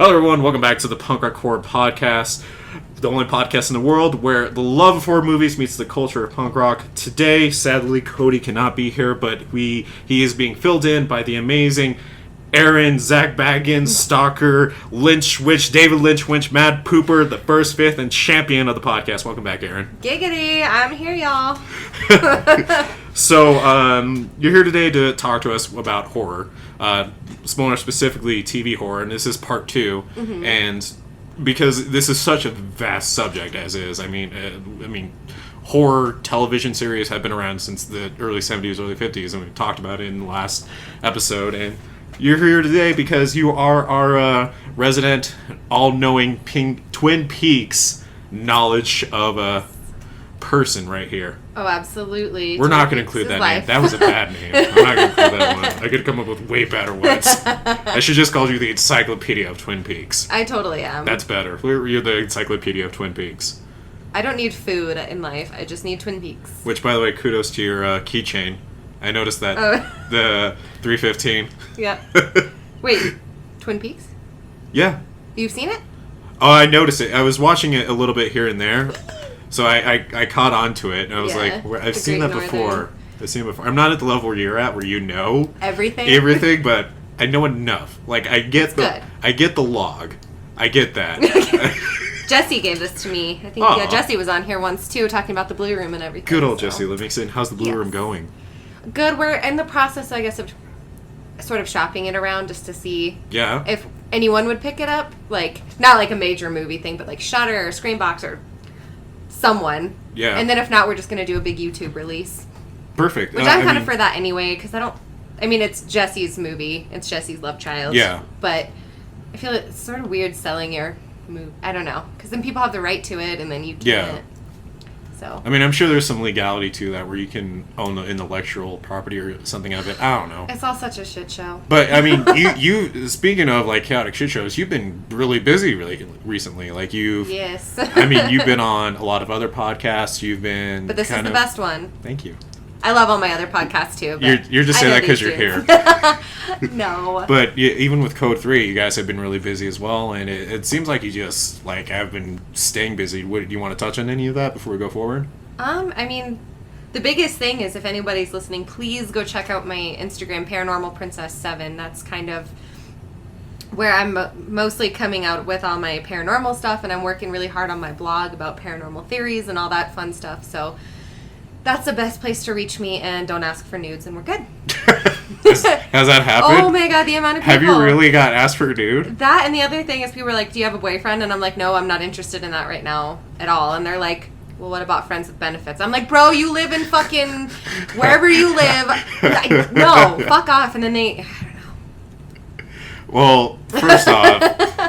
Hello everyone, welcome back to the Punk Rock Horror Podcast, the only podcast in the world where the love of horror movies meets the culture of punk rock. Today, sadly, Cody cannot be here, but he is being filled in by the amazing Eryn, Zach Baggins, Stalker, Lynch Witch, David Lynch Winch, Mad Pooper, the first, fifth, and champion of the podcast. Welcome back, Eryn. Giggity, I'm here, y'all. So, you're here today to talk to us about horror, more specifically TV horror, and this is part 2. Mm-hmm. And because this is such a vast subject as is, I mean, horror television series have been around since the early 70s, early 50s, and we talked about it in the last episode. And you're here today because you are our resident, all-knowing Twin Peaks knowledge of a person right here. Oh, absolutely. We're not going to include that name. That was a bad name. I'm not going to include that one. I could come up with way better ones. I should just call you the Encyclopedia of Twin Peaks. I totally am. That's better. You're the Encyclopedia of Twin Peaks. I don't need food in life. I just need Twin Peaks. Which, by the way, kudos to your keychain. I noticed that. The 315. Yeah. Wait, Twin Peaks? Yeah. You've seen it? Oh, I noticed it. I was watching it a little bit here and there. So I caught on to it, and I was like, I've seen that before. I'm not at the level where you're at, where you know everything, but I know enough. Like, I get the log. I get that. Jesse gave this to me. I think Jesse was on here once, too, talking about the Blue Room and everything. Good old Jesse Livingston. How's the Blue Room going? Good. We're in the process, I guess, of sort of shopping it around just to see if anyone would pick it up. Like, not like a major movie thing, but like Shudder or Screambox or someone. Yeah. And then if not, we're just going to do a big YouTube release. Perfect. Which I'm kind of for that anyway, because it's Jesse's movie. It's Jesse's love child. Yeah. But I feel it's sort of weird selling your movie. I don't know. Because then people have the right to it, and then you can't. Yeah. So. I mean, I'm sure there's some legality to that where you can own the intellectual property or something of it. I don't know. It's all such a shit show. But, I mean, you speaking of, like, chaotic shit shows, you've been really busy recently. Like, Yes. I mean, you've been on a lot of other podcasts. You've been But this is the best one. Thank you. I love all my other podcasts, too. But you're just saying that because you're here. No. But even with Code 3, you guys have been really busy as well, and it seems like you just, like, have been staying busy. Do you want to touch on any of that before we go forward? I mean, the biggest thing is if anybody's listening, please go check out my Instagram, Paranormal Princess 7. That's kind of where I'm mostly coming out with all my paranormal stuff, and I'm working really hard on my blog about paranormal theories and all that fun stuff, so that's the best place to reach me, and don't ask for nudes, and we're good. Has that happened? Oh my god, the amount of people. Have you really got asked for a nude? That, and the other thing is people were like, do you have a boyfriend? And I'm like, no, I'm not interested in that right now at all. And they're like, well, what about friends with benefits? I'm like, bro, you live in fucking wherever you live. No, fuck off. And then I don't know. Well, first off,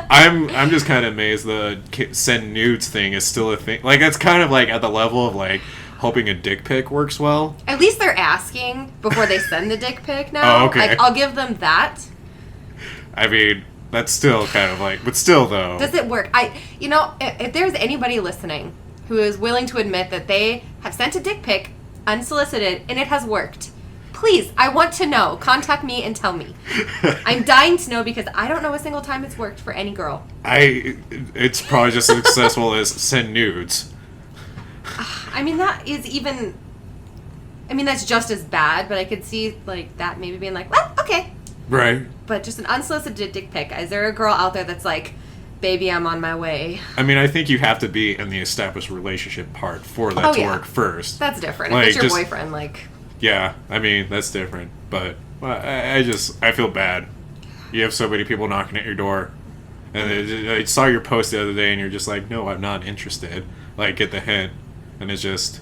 I'm just kind of amazed the send nudes thing is still a thing. Like, it's kind of like at the level of like hoping a dick pic works well. At least they're asking before they send the dick pic now. Oh, okay. Like, I'll give them that. I mean, that's still kind of like, but still though. Does it work? If there's anybody listening who is willing to admit that they have sent a dick pic unsolicited and it has worked, please, I want to know. Contact me and tell me. I'm dying to know because I don't know a single time it's worked for any girl. It's probably just as successful as send nudes. I mean, that's just as bad, but I could see, like, that maybe being like, well, okay. Right. But just an unsolicited dick pic. Is there a girl out there that's like, baby, I'm on my way? I mean, I think you have to be in the established relationship part for that to work first. That's different. Like, if it's your boyfriend, like... Yeah, I mean, that's different. But I feel bad. You have so many people knocking at your door. And I saw your post the other day, and you're just like, no, I'm not interested. Like, get the hint. And it's just...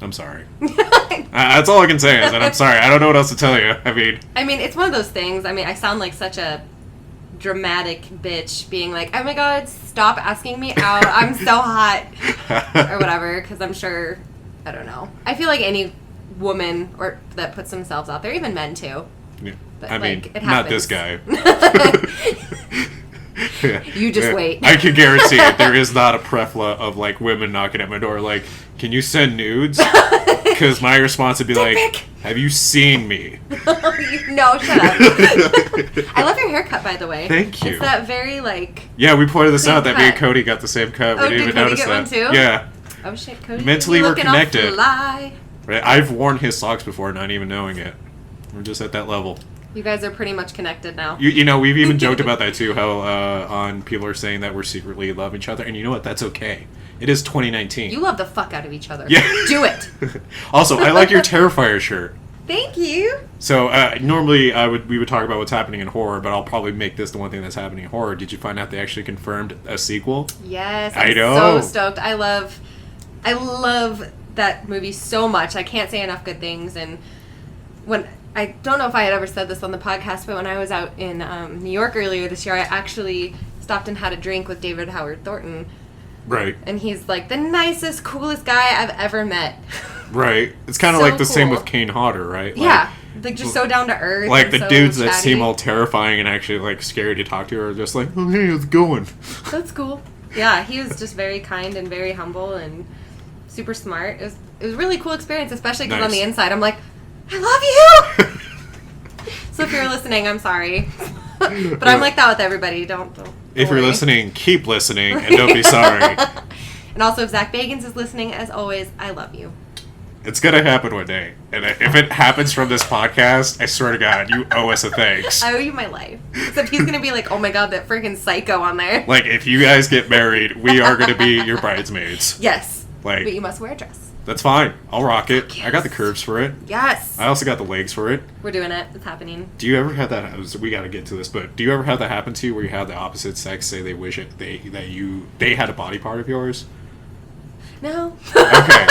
I'm sorry. That's all I can say is that I'm sorry. I don't know what else to tell you. I mean, it's one of those things. I mean, I sound like such a dramatic bitch being like, oh my god, stop asking me out. I'm so hot. Or whatever, because I'm sure, I don't know. I feel like any woman or that puts themselves out there, even men too. Yeah. But, I mean, it not this guy. You just wait. I can guarantee it. There is not a prefla of like women knocking at my door like, can you send nudes? Because my response would be like, have you seen me? No, shut up. I love your haircut, by the way. Thank you. It's that very, like... Yeah, we pointed this out that me and cut. Cody got the same cut. Oh, We didn't did even Cody notice get that. one too? Yeah. Oh, shit, Cody. Mentally, you we're looking all connected. fly. Right? I've worn his socks before, not even knowing it. We're just at that level. You guys are pretty much connected now. You know, we've even joked about that too, how on people are saying that we're secretly love each other, and you know what? That's okay. It is 2019. You love the fuck out of each other. Yeah. Do it. Also, I like your Terrifier shirt. Thank you. So normally we would talk about what's happening in horror, but I'll probably make this the one thing that's happening in horror. Did you find out they actually confirmed a sequel? Yes, I I'm know. so stoked. I love that movie so much. I can't say enough good things. And when I don't know if I had ever said this on the podcast, but when I was out in New York earlier this year, I actually stopped and had a drink with David Howard Thornton. Right. And he's like the nicest, coolest guy I've ever met. Right. It's kind of So like the same cool. with Kane Hodder, right? Yeah. Like just so down to earth. Like and the so dudes that chatty. seem all terrifying and actually like scary to talk to are just like, oh, hey, how's it going? That's cool. Yeah, he was just very kind and very humble and super smart. It was a really cool experience, especially because on Nice. the inside I'm like, I love you! So if you're listening, I'm sorry. But I'm like that with everybody. Don't If you're worry. listening, keep listening and don't be sorry. And also, if Zach Bagans is listening, as always, I love you. It's gonna happen one day. And if it happens from this podcast, I swear to God, you owe us a thanks. I owe you my life. Except he's gonna be like, oh my god, that freaking psycho on there. Like, if you guys get married, we are gonna be your bridesmaids. Yes. Like, But you must wear a dress. that's fine. I'll rock it. Fuck I got the yes. curves for it. Yes. I also got the legs for it. We're doing it. It's happening. Do you ever have that? We got to get to this, but do you ever have that happen to you where you have the opposite sex say they wish they had a body part of yours? No. Okay,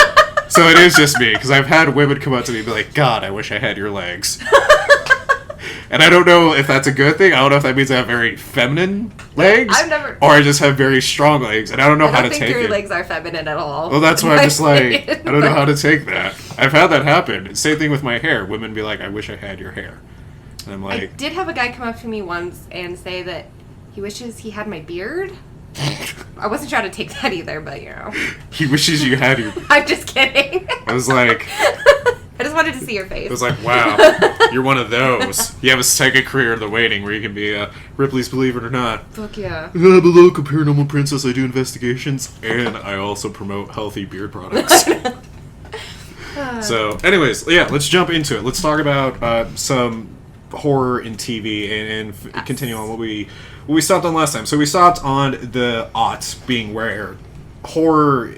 so it is just me because I've had women come up to me and be like, "God, I wish I had your legs." And I don't know if that's a good thing. I don't know if that means I have very feminine legs, I've never- or I just have very strong legs, and I don't know how I to don't think take your it. legs are feminine at all. Well, that's why I'm just like, I don't know how to. to take that. I've had that happen. Same thing with my hair. Women be like, I wish I had your hair. And I'm I like, did have a guy come up to me once and say that he wishes he had my beard. I wasn't trying to take that either, but you know. he wishes you had your... I'm just kidding. I was like... I just wanted to see your face. It was like, wow, you're one of those. You have a second career in the waiting where you can be Ripley's Believe It or Not. Fuck yeah. I'm a local paranormal princess. I do investigations, and I also promote healthy beard products. So, anyways, yeah, let's jump into it. Let's talk about some horror in TV and continue on what we stopped on last time. So we stopped on the aughts being where horror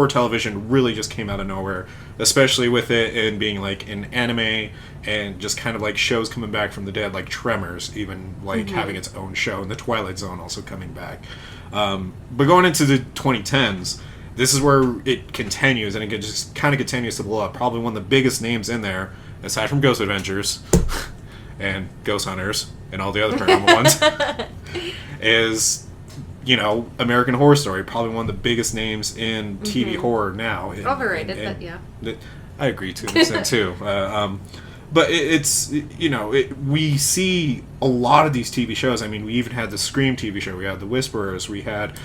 television really just came out of nowhere, especially with it and being like an anime and just kind of like shows coming back from the dead, like Tremors, even like having its own show, and The Twilight Zone also coming back. But going into the 2010s, this is where it continues, and it just kind of continues to blow up. Probably one of the biggest names in there, aside from Ghost Adventures and Ghost Hunters and all the other paranormal ones, is, you know, American Horror Story. Probably one of the biggest names in TV horror now. Overrated, but yeah. I agree to an extent too. But it's, you know, we see a lot of these TV shows. I mean, we even had the Scream TV show. We had The Whisperers. We had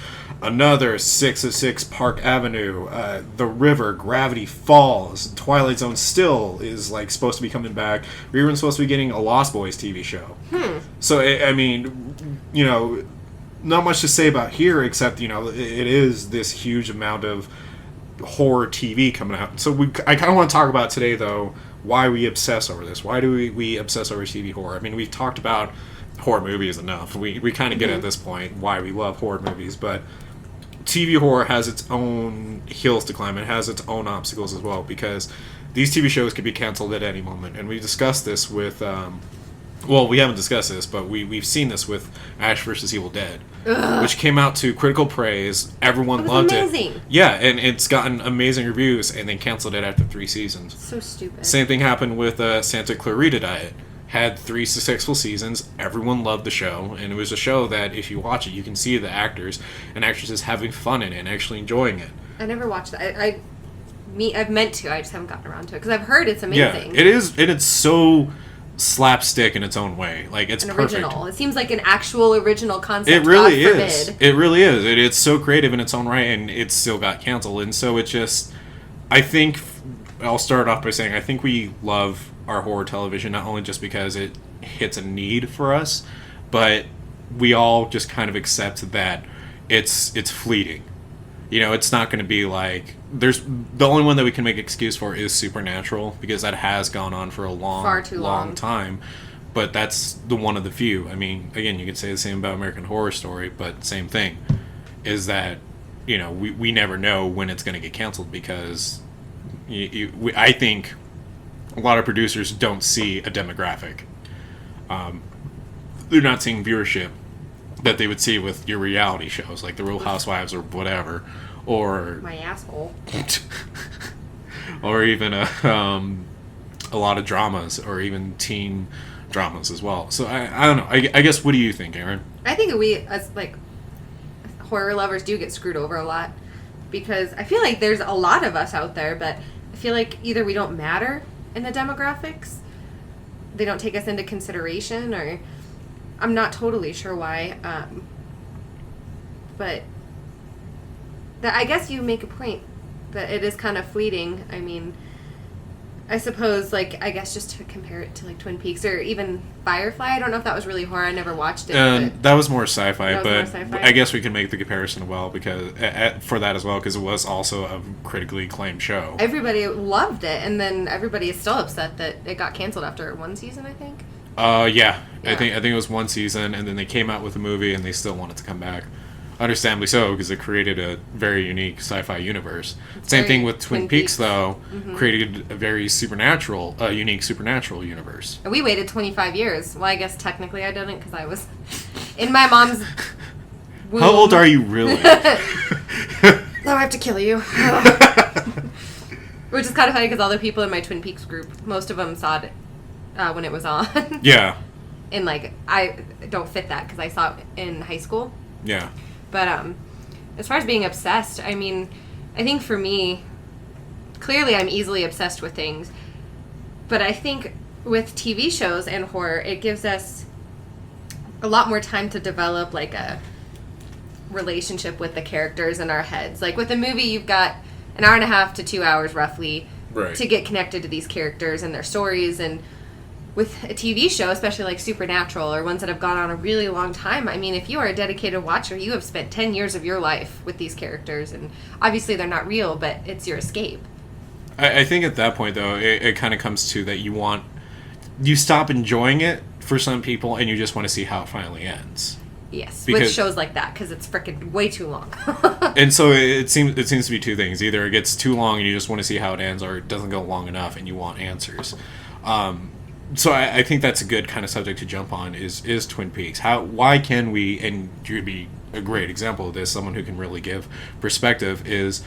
another 606 Park Avenue, The River, Gravity Falls. Twilight Zone still is like supposed to be coming back. We're even supposed to be getting a Lost Boys TV show. So, I mean, you know, not much to say about here except, you know, it is this huge amount of horror TV coming out. So I kind of want to talk about today, though, why we obsess over this. Why do we obsess over TV horror? I mean, we've talked about horror movies enough. We kind of get at this point why we love horror movies, but TV horror has its own hills to climb. It has its own obstacles as well, because these TV shows could be canceled at any moment. And we discussed this with... well, we haven't discussed this, but we've seen this with Ash vs. Evil Dead, which came out to critical praise. Everyone loved amazing. it. Yeah, and it's gotten amazing reviews, and they canceled it after 3 seasons. So stupid. Same thing happened with Santa Clarita Diet. Had 3 successful seasons. Everyone loved the show, and it was a show that if you watch it, you can see the actors and actresses having fun in it and actually enjoying it. I never watched that. I've meant to. I just haven't gotten around to it because I've heard it's amazing. Yeah, it is, and it's so slapstick in its own way. Like, it's An perfect. original. It seems like an actual original concept. It really God is. forbid. It really is. It's so creative in its own right, and it still got canceled. And so it just, I think, I'll start off by saying I think we love our horror television not only just because it hits a need for us, but we all just kind of accept that it's fleeting. It's not going to be like the only one that we can make excuse for is Supernatural, because that has gone on for a Far too long time. But that's the one of the few. I mean, again, you could say the same about American Horror Story, but same thing is that we never know when it's going to get canceled, because I think a lot of producers don't see a demographic. They're not seeing viewership that they would see with your reality shows like The Real Housewives or whatever, or my asshole, or even a lot of dramas, or even teen dramas as well. So I don't know. I guess, what do you think, Eryn? I think we, as like horror lovers, do get screwed over a lot, because I feel like there's a lot of us out there, but I feel like either we don't matter in the demographics, they don't take us into consideration, or I'm not totally sure why. But I guess you make a point that it is kind of fleeting. I mean, I suppose, I guess just to compare it to, Twin Peaks or even Firefly. I don't know if that was really horror. I never watched it. That was more sci-fi, but more sci-fi? I guess we can make the comparison because for that as well, because it was also a critically acclaimed show. Everybody loved it, and then everybody is still upset that it got canceled after one season, I think. Yeah. I think it was one season, and then they came out with a movie, and they still wanted to come back. Understandably so, because it created a very unique sci-fi universe. Same thing with Twin Peaks, though, created a very unique supernatural universe. And we waited 25 years. Well, I guess technically I didn't, because I was in my mom's womb. How old are you, really? Oh, I have to kill you. Which is kind of funny, because all the people in my Twin Peaks group, most of them saw it when it was on. Yeah. And, I don't fit that, because I saw it in high school. Yeah. But as far as being obsessed, I mean, I think for me, clearly I'm easily obsessed with things. But I think with TV shows and horror, it gives us a lot more time to develop, a relationship with the characters in our heads. Like, with a movie, you've got an hour and a half to 2 hours, roughly, to get connected to these characters and their stories. And with a TV show, especially like Supernatural or ones that have gone on a really long time, I mean, if you are a dedicated watcher, you have spent 10 years of your life with these characters, and obviously they're not real, but it's your escape. I think at that point, though, it kind of comes to that you stop enjoying it for some people, and you just want to see how it finally ends. Yes, with shows like that, because it's freaking way too long. And so it seems to be two things. Either it gets too long and you just want to see how it ends, or it doesn't go long enough and you want answers. So I think that's a good kind of subject to jump on is Twin Peaks. Why can we, and you'd be a great example of this, someone who can really give perspective, is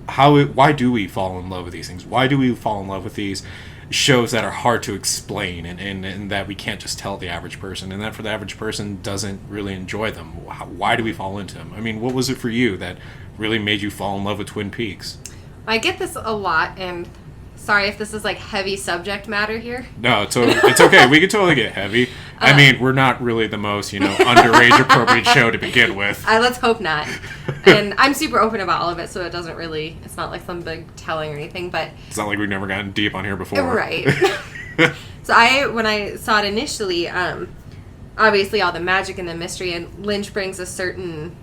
why do we fall in love with these things? Why do we fall in love with these shows that are hard to explain and that we can't just tell the average person, and that for the average person doesn't really enjoy them? Why do we fall into them? I mean, what was it for you that really made you fall in love with Twin Peaks? I get this a lot, and sorry if this is heavy subject matter here. No, it's okay. We can totally get heavy. I mean, we're not really the most, underage appropriate show to begin with. Let's hope not. And I'm super open about all of it, so it's not like some big telling or anything, but it's not like we've never gotten deep on here before. Right. So when I saw it initially, obviously all the magic and the mystery, and Lynch brings a certain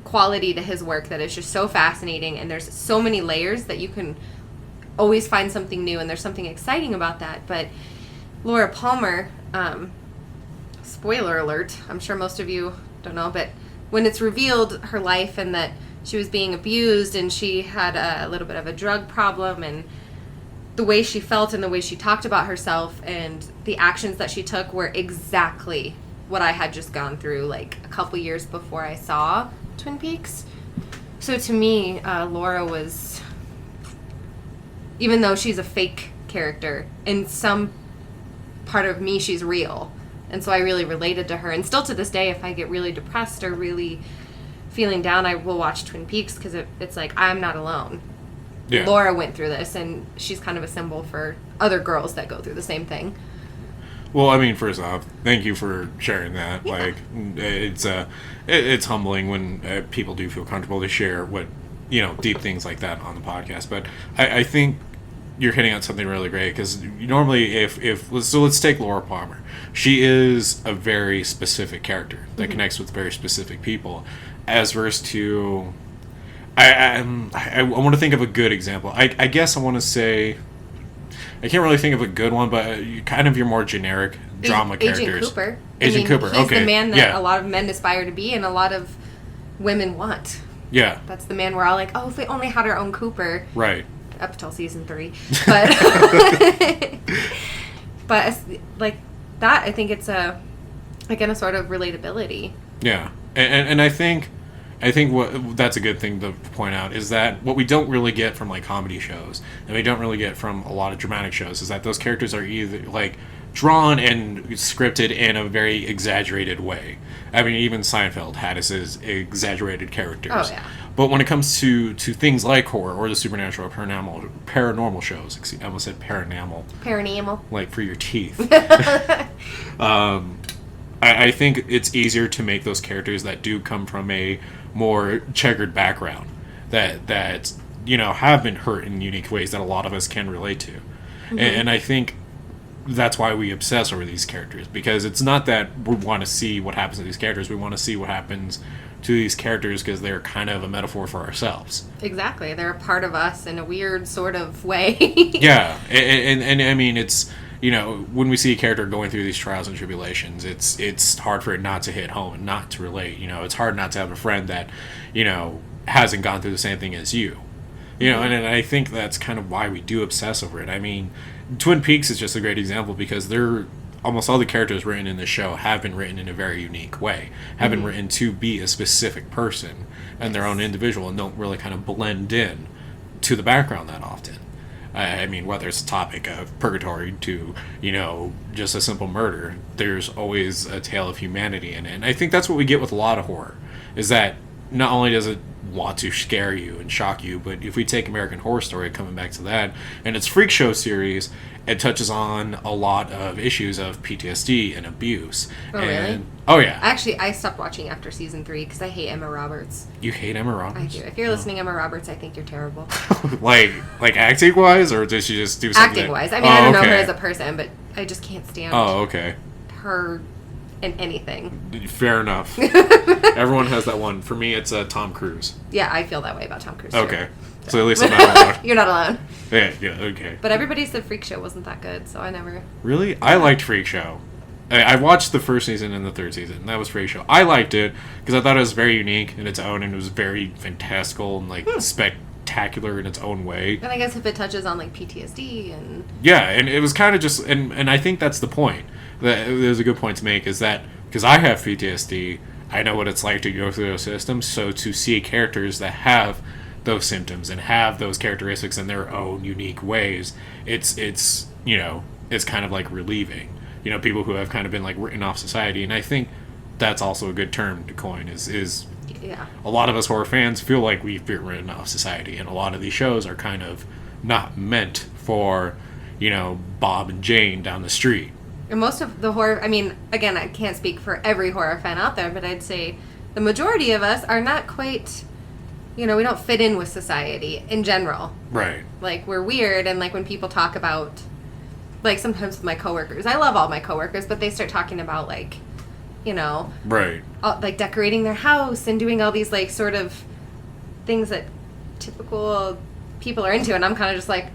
quality to his work that is just so fascinating, and there's so many layers that you can always find something new, and there's something exciting about that. But Laura Palmer, spoiler alert, I'm sure most of you don't know, but when it's revealed her life and that she was being abused and she had a little bit of a drug problem, and the way she felt and the way she talked about herself and the actions that she took were exactly what I had just gone through a couple years before I saw Twin Peaks. So to me, Laura was, even though she's a fake character, in some part of me she's real, and so I really related to her. And still to this day, if I get really depressed or really feeling down, I will watch Twin Peaks, because it's I'm not alone. Yeah. Laura went through this, and she's kind of a symbol for other girls that go through the same thing. Well, I mean, first off, thank you for sharing that. Yeah. It's humbling when people do feel comfortable to share what deep things like that on the podcast. But I think you're hitting on something really great, because normally if let's take Laura Palmer. She is a very specific character that connects with very specific people, as versus to I want to think of a good example. I guess I want to say, I can't really think of a good one, but kind of your more generic drama characters. Agent Cooper. Agent Cooper. He's the man that a lot of men aspire to be, and a lot of women want. Yeah. That's the man we're all like, oh, if we only had our own Cooper. Right. Up until season 3, but but like that, I think it's a sort of relatability. Yeah, and I think what that's a good thing to point out is that what we don't really get from like comedy shows, and we don't really get from a lot of dramatic shows, is that those characters are either like drawn and scripted in a very exaggerated way. I mean, even Seinfeld had his exaggerated characters. Oh, yeah. But when it comes to things like horror or the supernatural or paranormal shows, I almost said Paranormal. Like for your teeth. I think it's easier to make those characters that do come from a more checkered background, that you know, have been hurt in unique ways that a lot of us can relate to. And I think that's why we obsess over these characters, because it's not that we want to see what happens to these characters, we want to see what happens to these characters because they're kind of a metaphor for ourselves. Exactly. They're a part of us in a weird sort of way. Yeah. And I mean, it's, you know, when we see a character going through these trials and tribulations, it's hard for it not to hit home and not to relate. You know, it's hard not to have a friend that, you know, hasn't gone through the same thing as you. You know, and I think that's kind of why we do obsess over it. I mean, Twin Peaks is just a great example, because almost all the characters written in the show have been written in a very unique way, have been written to be a specific person and their own individual, and don't really kind of blend in to the background that often. I mean, whether it's a topic of purgatory to, you know, just a simple murder, there's always a tale of humanity in it. And I think that's what we get with a lot of horror, is that not only does it want to scare you and shock you, but if we take American Horror Story, coming back to that, and its Freak Show series, it touches on a lot of issues of PTSD and abuse. Oh, really? Oh, yeah. Actually, I stopped watching after season 3 because I hate Emma Roberts. You hate Emma Roberts? I do. If you're listening, Emma Roberts, I think you're terrible. like acting wise, or does she just do something? Acting wise. I mean, I don't know her as a person, but I just can't stand her in anything. Fair enough. Everyone has that one. For me, it's Tom Cruise. Yeah, I feel that way about Tom Cruise too. Okay. So at least I'm not alone. You're not alone. Yeah, okay. But everybody said Freak Show wasn't that good, so I never... Really? I liked Freak Show. I watched the first season and the third season, and that was Freak Show. I liked it because I thought it was very unique in its own, and it was very fantastical and like spectacular in its own way. And I guess if it touches on like PTSD and... Yeah, and it was kind of just... And I think that's the point. There's a good point to make, is that because I have PTSD, I know what it's like to go through those systems, so to see characters that have those symptoms and have those characteristics in their own unique ways, it's you know, it's kind of like relieving. You know, people who have kind of been like written off society, and I think that's also a good term to coin, is yeah. A lot of us horror fans feel like we've been written off society, and a lot of these shows are kind of not meant for, you know, Bob and Jane down the street. And most of the horror, I mean, again, I can't speak for every horror fan out there, but I'd say the majority of us are not quite, you know, we don't fit in with society in general. Right. Like, we're weird, and like when people talk about, like sometimes with my coworkers, I love all my coworkers, but they start talking about like, you know, right, like decorating their house and doing all these like sort of things that typical people are into, and I'm kind of just like,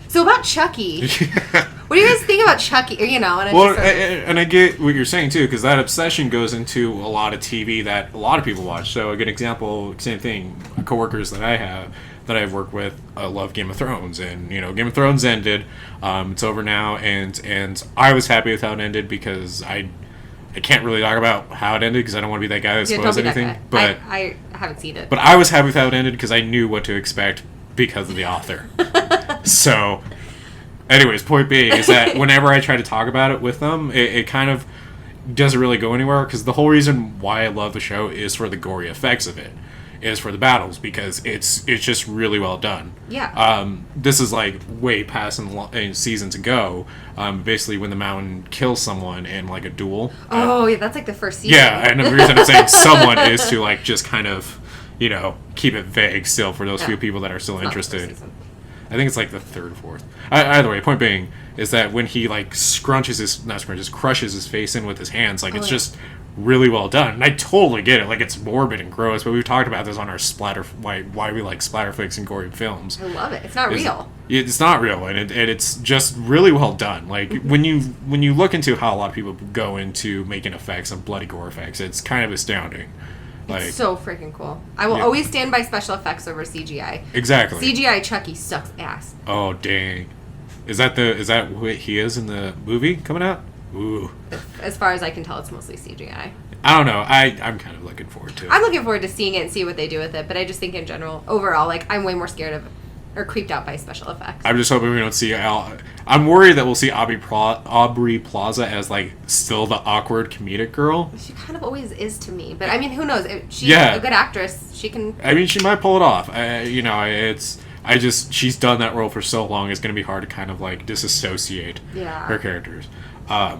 so about Chucky. What do you guys think about Chucky? Or, you know, and and I get what you're saying too, because that obsession goes into a lot of TV that a lot of people watch. So a good example, same thing. Coworkers that I have, that I've worked with, love Game of Thrones, and you know, Game of Thrones ended. It's over now, and I was happy with how it ended, because I can't really talk about how it ended because I don't want to be that guy that spoils anything. But I haven't seen it. But I was happy with how it ended because I knew what to expect because of the author. So, anyways, point being is that whenever I try to talk about it with them, it kind of doesn't really go anywhere, because the whole reason why I love the show is for the gory effects of it, is for the battles, because it's just really well done. Yeah. This is like way past in seasons ago. Basically, when the Mountain kills someone in like a duel. Oh, yeah, that's like the first season. Yeah, and the reason I'm saying someone is to like just kind of, you know, keep it vague still for those few people that are still interested. I think it's like the third or fourth. Either way, point being is that when he like crushes his face in with his hands, like it's just really well done. And I totally get it. Like it's morbid and gross, but we've talked about this on our why we like splatter flicks and gory films. I love it. It's not real. It's not real, and it's just really well done. Like when you look into how a lot of people go into making effects and bloody gore effects, it's kind of astounding. Like, it's so freaking cool. I will always stand by special effects over CGI. Exactly. CGI Chucky sucks ass. Oh dang. Is that who he is in the movie coming out? Ooh. As far as I can tell, it's mostly CGI. I don't know. I'm kind of looking forward to it. I'm looking forward to seeing it and see what they do with it, but I just think in general, overall, like, I'm way more scared of or creeped out by special effects. I'm just hoping we don't see I'm worried that we'll see Aubrey Plaza as, like, still the awkward comedic girl. She kind of always is to me, but I mean, who knows? She's a good actress. She can... I mean, she might pull it off. She's done that role for so long, it's going to be hard to kind of, like, disassociate her characters. I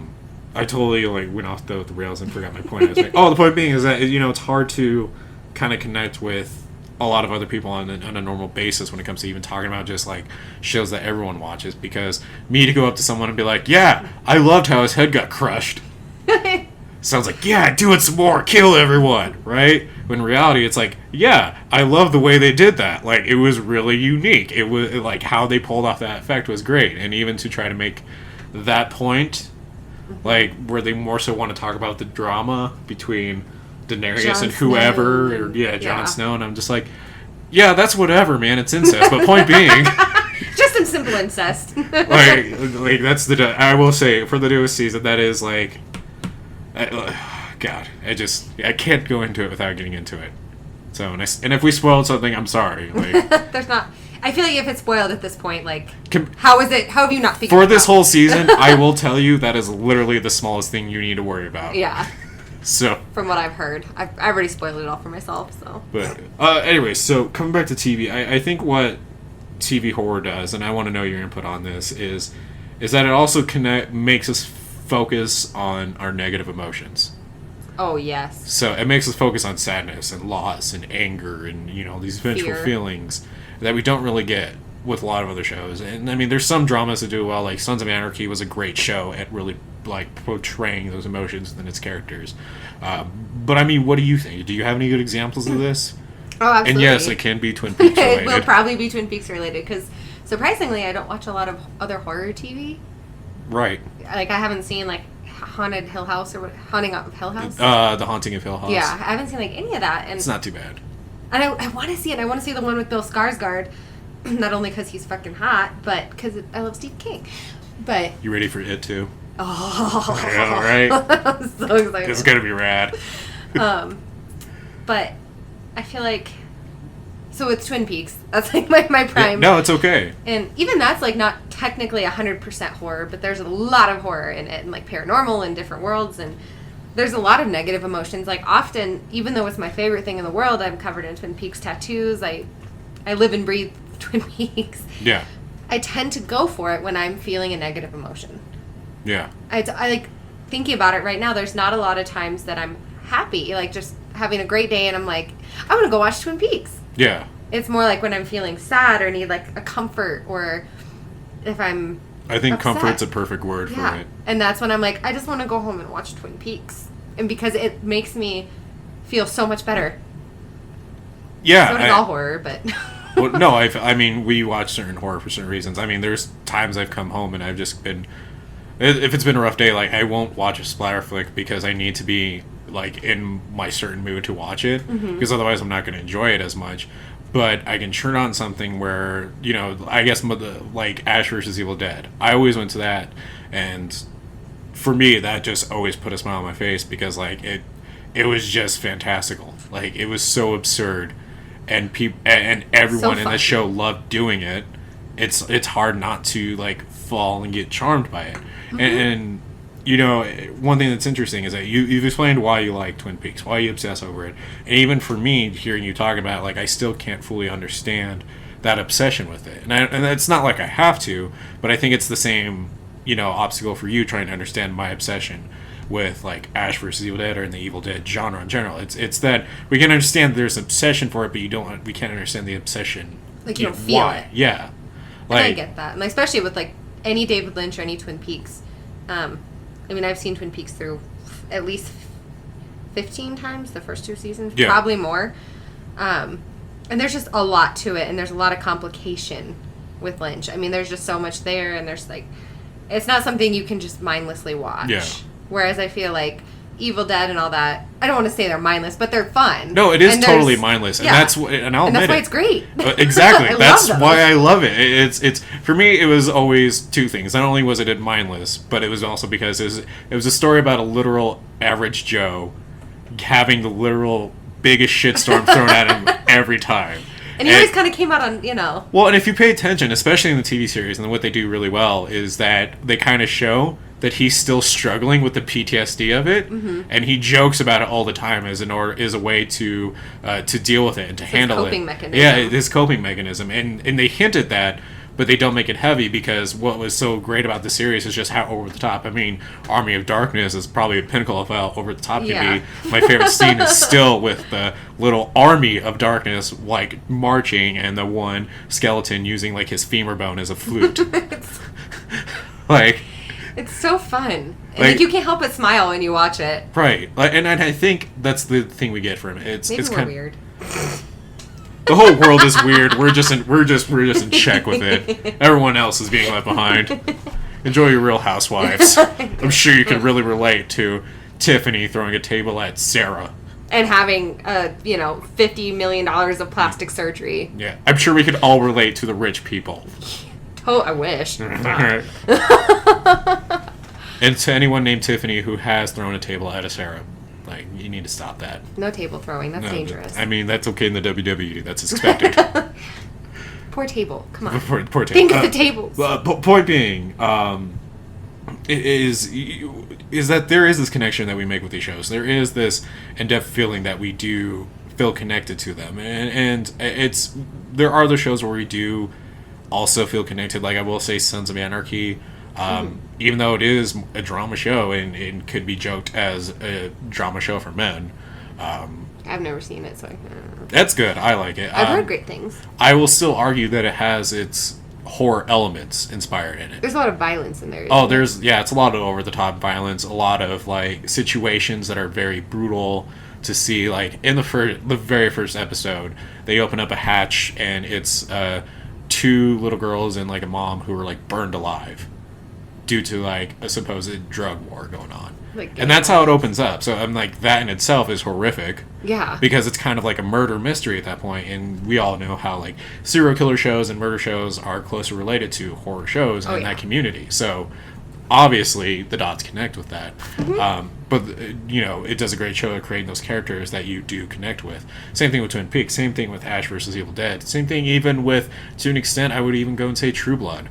totally, like, went off the rails and forgot my point. I was like, the point being is that, it's hard to kind of connect with a lot of other people on a normal basis when it comes to even talking about just, like, shows that everyone watches, because me to go up to someone and be like, yeah, I loved how his head got crushed. Sounds like, yeah, do it some more, kill everyone, right? When in reality, it's like, yeah, I love the way they did that. Like, it was really unique. It was, like, how they pulled off that effect was great. And even to try to make that point, like, where they more so want to talk about the drama between Daenerys and whoever, Jon Snow, and I'm just like, yeah, that's whatever, man, it's incest. But point being, just some simple incest. like that's I will say, for the newest season, that is like, God, I can't go into it without getting into it. So, and if we spoiled something, I'm sorry. Like, there's not. I feel like if it's spoiled at this point, like, how have you not figured it out? For this whole season, I will tell you that is literally the smallest thing you need to worry about. Yeah. So, from what I've heard, I've already spoiled it all for myself. So, but anyway, so coming back to TV, I think what TV horror does, and I want to know your input on this, is that it also makes us focus on our negative emotions. Oh yes. So it makes us focus on sadness and loss and anger and these vengeful feelings that we don't really get with a lot of other shows. And I mean, there's some dramas that do well, like Sons of Anarchy was a great show at really, like, portraying those emotions within its characters. But I mean, what do you think? Do you have any good examples of this? Oh, absolutely. And yes, it can be Twin Peaks related. It will probably be Twin Peaks related, because surprisingly, I don't watch a lot of other horror TV. Right. Like, I haven't seen, like, Haunting of Hill House. The Haunting of Hill House. Yeah, I haven't seen, like, any of that. And it's not too bad. And I want to see it. I want to see the one with Bill Skarsgård. Not only because he's fucking hot, but because I love Steve King. But you ready for it too? Oh, yeah, all right. I'm so excited. It's gonna be rad. But I feel like, so it's Twin Peaks. That's like my prime. No, it's okay. And even that's like not technically 100% horror, but there's a lot of horror in it, and like paranormal and different worlds, and there's a lot of negative emotions. Like, often, even though it's my favorite thing in the world, I'm covered in Twin Peaks tattoos. I live and breathe Twin Peaks. Yeah. I tend to go for it when I'm feeling a negative emotion. Yeah. I like, thinking about it right now, there's not a lot of times that I'm happy, like just having a great day and I'm like, I'm gonna go watch Twin Peaks. Yeah. It's more like when I'm feeling sad or need like a comfort, or if I'm I think upset. Comfort's a perfect word for it. And that's when I'm like, I just want to go home and watch Twin Peaks. And because it makes me feel so much better. Yeah. So does all horror, but... Well, no, I mean, we watch certain horror for certain reasons. I mean, there's times I've come home and I've just been... If it's been a rough day, like, I won't watch a splatter flick because I need to be, like, in my certain mood to watch it. Mm-hmm. Because otherwise I'm not going to enjoy it as much. But I can turn on something where, you know, I guess, like, Ash vs. Evil Dead. I always went to that, and for me, that just always put a smile on my face because, like, it was just fantastical. Like, it was so absurd, and everyone in the show loved doing it. It's hard not to, like, fall and get charmed by it. Mm-hmm. And you know, one thing that's interesting is that you've explained why you like Twin Peaks, why you obsess over it. And even for me, hearing you talk about it, like, I still can't fully understand that obsession with it. And it's not like I have to, but I think it's the same, you know, obstacle for you trying to understand my obsession with, like, Ash vs. Evil Dead or in the Evil Dead genre in general. It's that we can understand there's obsession for it, but we can't understand the obsession. Like, you don't feel why. it. Yeah. And I get that. And especially with, like, any David Lynch or any Twin Peaks. I mean, I've seen Twin Peaks through at least 15 times, the first 2 seasons. Yeah. Probably more. And there's just a lot to it, and there's a lot of complication with Lynch. I mean, there's just so much there, and there's, like... It's not something you can just mindlessly watch. Yeah. Whereas I feel like Evil Dead and all that, I don't want to say they're mindless, but they're fun. No, it is totally mindless. And that's I'll admit that's why it's great. Exactly. That's why I love it. It's for me, it was always 2 things. Not only was it mindless, but it was also because it was a story about a literal average Joe having the literal biggest shitstorm thrown at him every time. And he always kind of came out on, you know... Well, and if you pay attention, especially in the TV series, and what they do really well is that they kind of show that he's still struggling with the PTSD of it, and he jokes about it all the time as a way to deal with it and to handle it. His coping mechanism. Yeah, his coping mechanism. And they hint at that, but they don't make it heavy because what was so great about the series is just how over the top. I mean, Army of Darkness is probably a pinnacle of how over the top can be. My favorite scene is still with the little Army of Darkness, like, marching, and the one skeleton using, like, his femur bone as a flute. Like... It's so fun. Like, you can't help but smile when you watch it. Right. And I think that's the thing we get from it. Maybe we're weird. The whole world is weird. We're just in check with it. Everyone else is being left behind. Enjoy your Real Housewives. I'm sure you can really relate to Tiffany throwing a table at Sarah. And having, $50 million of plastic surgery. Yeah. I'm sure we could all relate to the rich people. Oh, I wish. And to anyone named Tiffany who has thrown a table at a Sarah, like, you need to stop that. No table throwing. That's dangerous. I mean, that's okay in the WWE. That's expected. Poor table. Come on. Poor table. Think of the tables. Point being, is that there is this connection that we make with these shows. There is this in-depth feeling that we do feel connected to them, and there are other shows where we do also feel connected. Like, I will say Sons of Anarchy, even though it is a drama show and could be joked as a drama show for men. I've never seen it, so that's good. I like it. I've heard great things. I will still argue that it has its horror elements inspired in it. There's a lot of violence in there. It's a lot of over-the-top violence, a lot of, like, situations that are very brutal to see. Like, in the very first episode, they open up a hatch, and it's 2 little girls and, like, a mom who were, like, burned alive due to, like, a supposed drug war going on. And that's how it opens up. So I'm like, that in itself is horrific. Yeah. Because it's kind of like a murder mystery at that point, and we all know how, like, serial killer shows and murder shows are closely related to horror shows in that community. So obviously the dots connect with that. But it does a great show of creating those characters that you do connect with. Same thing with Twin Peaks. Same thing with Ash vs. Evil Dead. Same thing even with, to an extent, I would even go and say True Blood.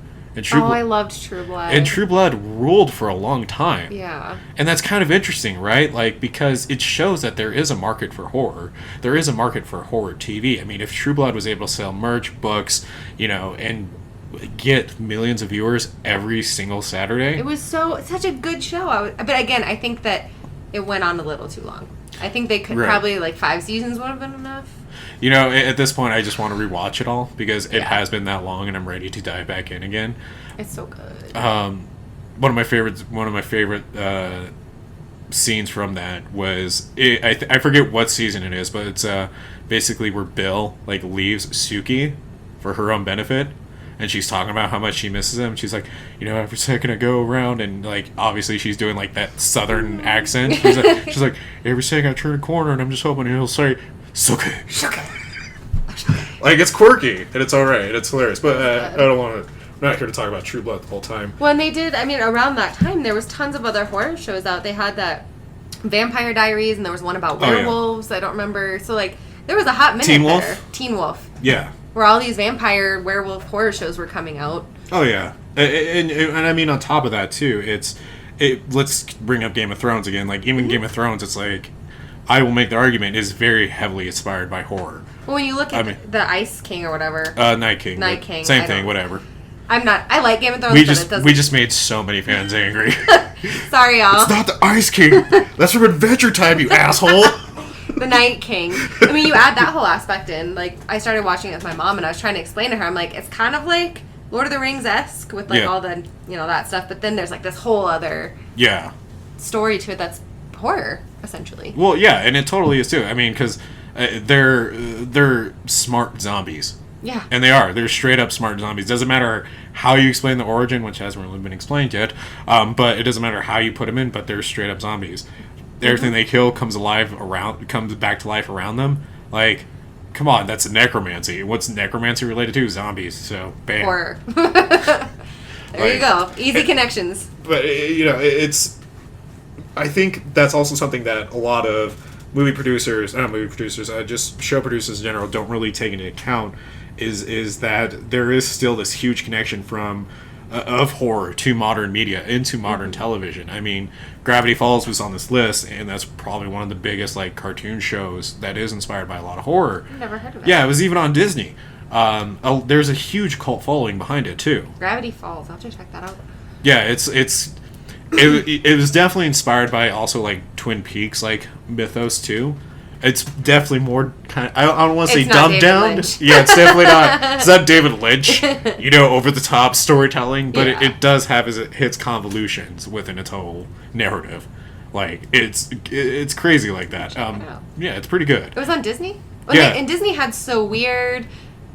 I loved True Blood. And True Blood ruled for a long time. Yeah. And that's kind of interesting, right? Like, because it shows that there is a market for horror. There is a market for horror TV. I mean, if True Blood was able to sell merch, books, and get millions of viewers every single Saturday. It was such a good show. But again, I think that it went on a little too long. I think they could probably, like, 5 seasons would have been enough. At this point, I just want to rewatch it all because it has been that long, and I'm ready to dive back in again. It's so good. One of my favorite scenes from that was I forget what season it is, but it's basically where Bill, like, leaves Suki for her own benefit, and she's talking about how much she misses him. She's like, every second I go around, and, like, obviously she's doing, like, that southern accent. She's like, every second I turn a corner, and I'm just hoping he'll say, Suki. Like, it's quirky, and it's alright, it's hilarious, but I don't want to... I'm not here to talk about True Blood the whole time. Well, and they did, around that time, there was tons of other horror shows out. They had that Vampire Diaries, and there was one about werewolves. I don't remember. So, like, there was a hot minute there. Teen Wolf. Yeah. Where all these vampire, werewolf horror shows were coming out. Oh, yeah. And I mean, on top of that, too, let's bring up Game of Thrones again. Like, even Game of Thrones, it's like, I will make the argument, is very heavily inspired by horror. Well, when you look at the Ice King or whatever. Night King. Same thing, whatever. I like Game of Thrones, we just made so many fans angry. Sorry, y'all. It's not the Ice King. That's from Adventure Time, you asshole. The Night King. You add that whole aspect in. Like, I started watching it with my mom, and I was trying to explain to her, I'm like, it's kind of like Lord of the Rings-esque with like all the, that stuff, but then there's like this whole other story to it that's horror, essentially. Well, yeah, and it totally is too. I mean, because they're smart zombies. Yeah. And they are. They're straight up smart zombies. Doesn't matter how you explain the origin, which hasn't really been explained yet, but it doesn't matter how you put them in, but they're straight up zombies. Everything they kill comes back to life around them. Like, come on, that's necromancy. What's necromancy related to? Zombies. So, bam. Horror. There you go. Easy connections. But, it's... I think that's also something that a lot of just show producers in general don't really take into account is that there is still this huge connection from of horror to modern media into modern television. I mean, Gravity Falls was on this list, and that's probably one of the biggest like cartoon shows that is inspired by a lot of horror. I've never heard of it. Yeah, it was even on Disney. There's a huge cult following behind it too. Gravity Falls. I'll have to check that out. Yeah, it was definitely inspired by also like Twin Peaks like mythos too. It's definitely more kind of, I don't want to say dumbed down. Yeah, it's definitely not. It's not David Lynch, over the top storytelling, but it does have its convolutions within its whole narrative. Like it's crazy like that. Yeah, it's pretty good. It was on Disney. And Disney had So Weird,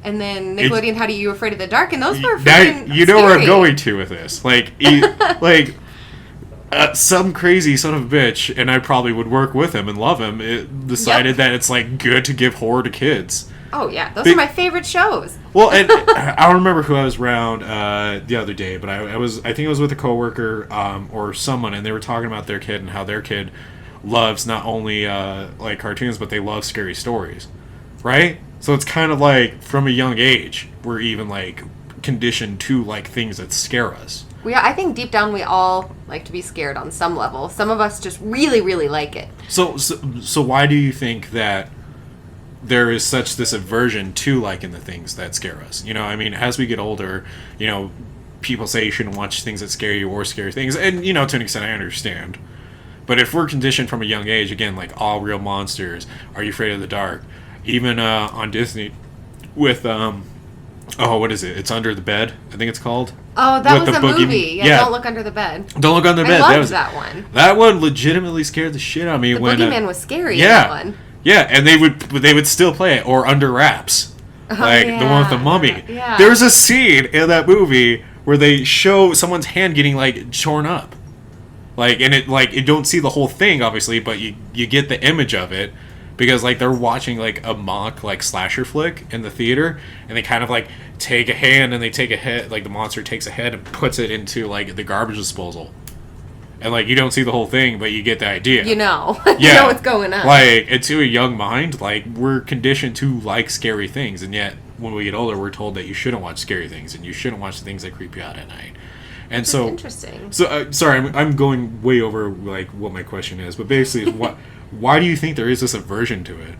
and then Nickelodeon had You Afraid of the Dark, and those were freaking scary. Where I'm going to with this. Some crazy son of a bitch, and I probably would work with him and love him, it decided that it's like good to give horror to kids. Oh yeah, those are my favorite shows. Well, and I don't remember who I was around the other day, but I think it was with a coworker or someone, and they were talking about their kid and how their kid loves not only like cartoons, but they love scary stories, right? So it's kind of like from a young age we're even like conditioned to like things that scare us. I think deep down we all like to be scared on some level. Some of us just really, really like it. So why do you think that there is such this aversion to liking the things that scare us? I mean, as we get older, people say you shouldn't watch things that scare you or scary things, and to an extent I understand. But if we're conditioned from a young age, again, like All Real Monsters, Are You Afraid of the Dark, even on Disney with what is it? It's Under the Bed, I think it's called. Oh, that was a movie. Yeah, Don't Look Under the Bed. Don't Look Under the Bed. I loved that one. That one legitimately scared the shit out of me. The Boogeyman was scary in that one. Yeah, and they would still play it, or Under Wraps. The one with the mummy. Yeah. There's a scene in that movie where they show someone's hand getting like torn up. You don't see the whole thing obviously, but you get the image of it. Because, they're watching, a mock, slasher flick in the theater, and they kind of, take a hand, and they take a head, the monster takes a head and puts it into, the garbage disposal. And, you don't see the whole thing, but you get the idea. You know. You know what's going on. And to a young mind, we're conditioned to like scary things, and yet, when we get older, we're told that you shouldn't watch scary things, and you shouldn't watch things that creep you out at night. And That's interesting. So, sorry, I'm going way over, what my question is, but basically, why do you think there is this aversion to it?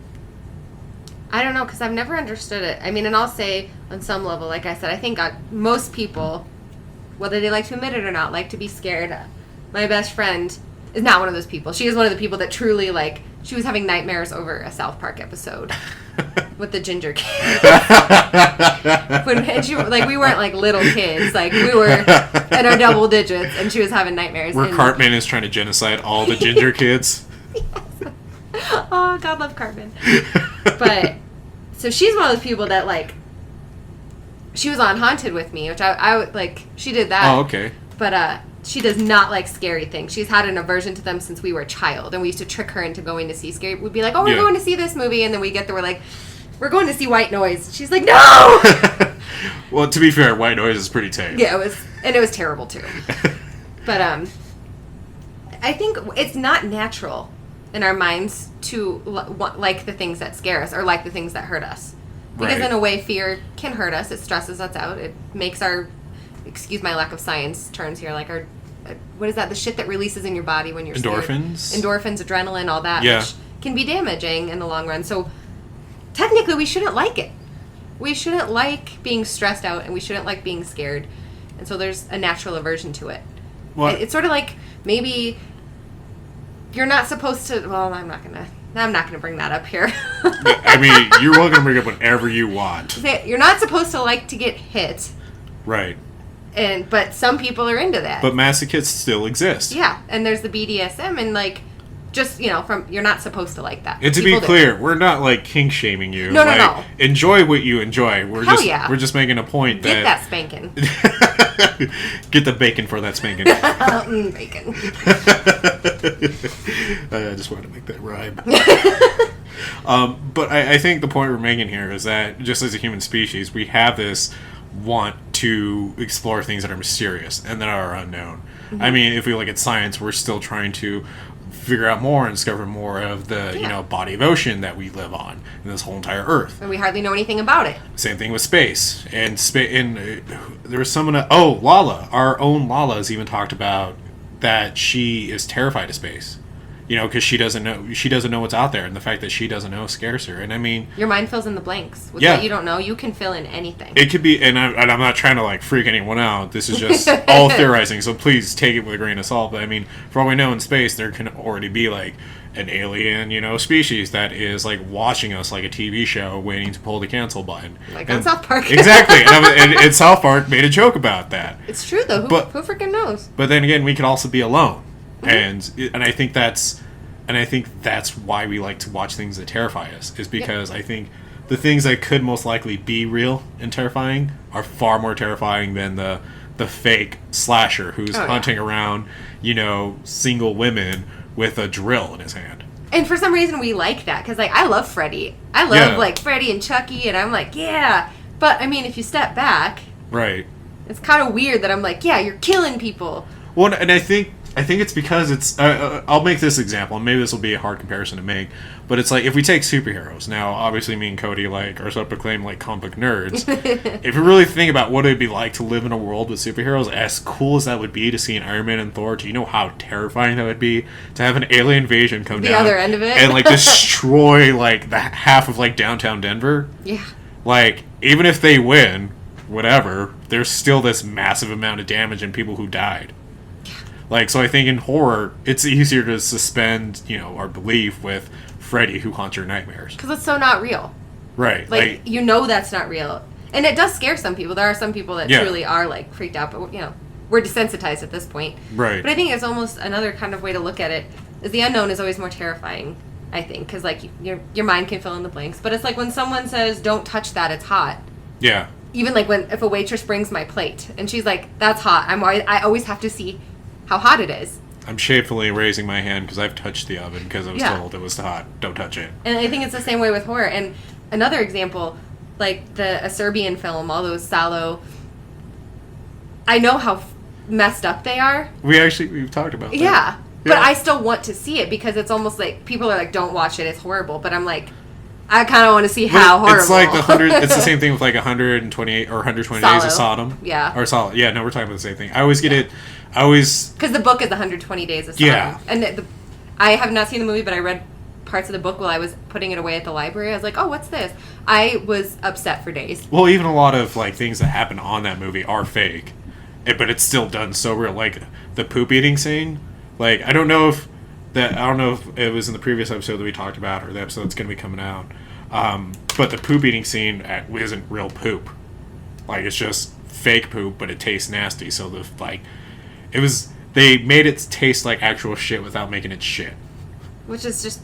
I don't know, because I've never understood it. I mean, and I'll say, on some level, like I said, I think most people, whether they like to admit it or not, like to be scared. My best friend is not one of those people. She is one of the people that truly, she was having nightmares over a South Park episode with the ginger kids. We weren't, little kids. We were in our double digits, and she was having nightmares. Where Cartman is trying to genocide all the ginger kids. Yes. Oh, God love Cartman. But, so she's one of those people that, she was on Haunted with me, which I she did that. Oh, okay. But, she does not like scary things. She's had an aversion to them since we were a child, and we used to trick her into going to see scary. We'd be like, "Oh, we're going to see this movie," and then we get there, we're like, "We're going to see White Noise." She's like, "No!" Well, to be fair, White Noise is pretty tame. Yeah, it was terrible too. But I think it's not natural in our minds to like the things that scare us or like the things that hurt us, because in a way, fear can hurt us. It stresses us out. It makes our excuse my lack of science terms here, our what is that? The shit that releases in your body when you're endorphins, scared. Endorphins, adrenaline, all that, yeah. Which can be damaging in the long run. So technically, we shouldn't like it. We shouldn't like being stressed out, and we shouldn't like being scared. And so there's a natural aversion to it. What? It's sort of like maybe you're not supposed to. Well, I'm not gonna bring that up here. I mean, you're welcome to bring up whatever you want. You're not supposed to like to get hit. Right. But some people are into that. But masochists still exist. Yeah, and there's the BDSM, and like, just, you're not supposed to like that. And to be clear, we're not like kink shaming you. No, no. Enjoy what you enjoy. We're just making a point Get that spanking. Get the bacon for that spanking. Bacon. I just wanted to make that rhyme. But I think the point we're making here is that just as a human species, we have this want to explore things that are mysterious and that are unknown. Mm-hmm. I mean, if we look at science, we're still trying to figure out more and discover more of the body of ocean that we live on in this whole entire Earth. And we hardly know anything about it. Same thing with space. And there was someone... Lala. Our own Lala has even talked about that she is terrified of space. Because she doesn't know what's out there, and the fact that she doesn't know scares her. And I mean, your mind fills in the blanks with what you don't know. You can fill in anything. It could be, and I'm not trying to like freak anyone out. This is just all theorizing, so please take it with a grain of salt. But I mean, for all we know, in space there can already be like an alien, species that is like watching us like a TV show, waiting to pull the cancel button. On South Park. Exactly, and South Park made a joke about that. It's true though. Who freaking knows? But then again, we could also be alone. And I think that's why we like to watch things that terrify us, is because I think the things that could most likely be real and terrifying are far more terrifying than the fake slasher who's hunting around, single women with a drill in his hand. And for some reason we like that, because I love Freddy. I love like Freddy and Chucky, and I'm like, yeah. But I mean, if you step back, right, it's kind of weird that I'm like, yeah, you're killing people. Well, and I think it's because it's... I'll make this example, and maybe this will be a hard comparison to make, but it's like, if we take superheroes, now, obviously me and Cody, are self-proclaimed, comic book nerds. If you really think about what it would be like to live in a world with superheroes, as cool as that would be to see an Iron Man and Thor, do you know how terrifying that would be? To have an alien invasion come down... The other end of it? And, destroy, the half of, downtown Denver? Yeah. Even if they win, whatever, there's still this massive amount of damage and people who died. So I think in horror, it's easier to suspend, our belief with Freddy who haunts your nightmares. Because it's so not real. Right. That's not real. And it does scare some people. There are some people that truly are, freaked out. But, we're desensitized at this point. Right. But I think it's almost another kind of way to look at it, is the unknown is always more terrifying, I think. Because, your mind can fill in the blanks. But it's like when someone says, don't touch that, it's hot. Yeah. Even, if a waitress brings my plate, and she's like, that's hot. I always have to see how hot it is. I'm shamefully raising my hand because I've touched the oven because I was told it was hot. Don't touch it. And I think it's the same way with horror. And another example, a Serbian film, all those Salo, I know how messed up they are. We've talked about that. Yeah. But I still want to see it because it's almost like people are like, don't watch it, it's horrible. But I'm like, I kind of want to see how horrible. It's like it's the same thing with 128 or 120 Days of Sodom. Yeah. Or Sodom. Yeah, no, we're talking about the same thing. I always get it. Because the book is 120 Days of Sodom. Yeah. And I have not seen the movie, but I read parts of the book while I was putting it away at the library. I was like, oh, what's this? I was upset for days. Well, even a lot of things that happen on that movie are fake, but it's still done so real. The poop eating scene. I don't know if it was in the previous episode that we talked about or the episode that's going to be coming out. But the poop eating scene isn't real poop. It's just fake poop, but it tastes nasty. So they made it taste like actual shit without making it shit. Which is just...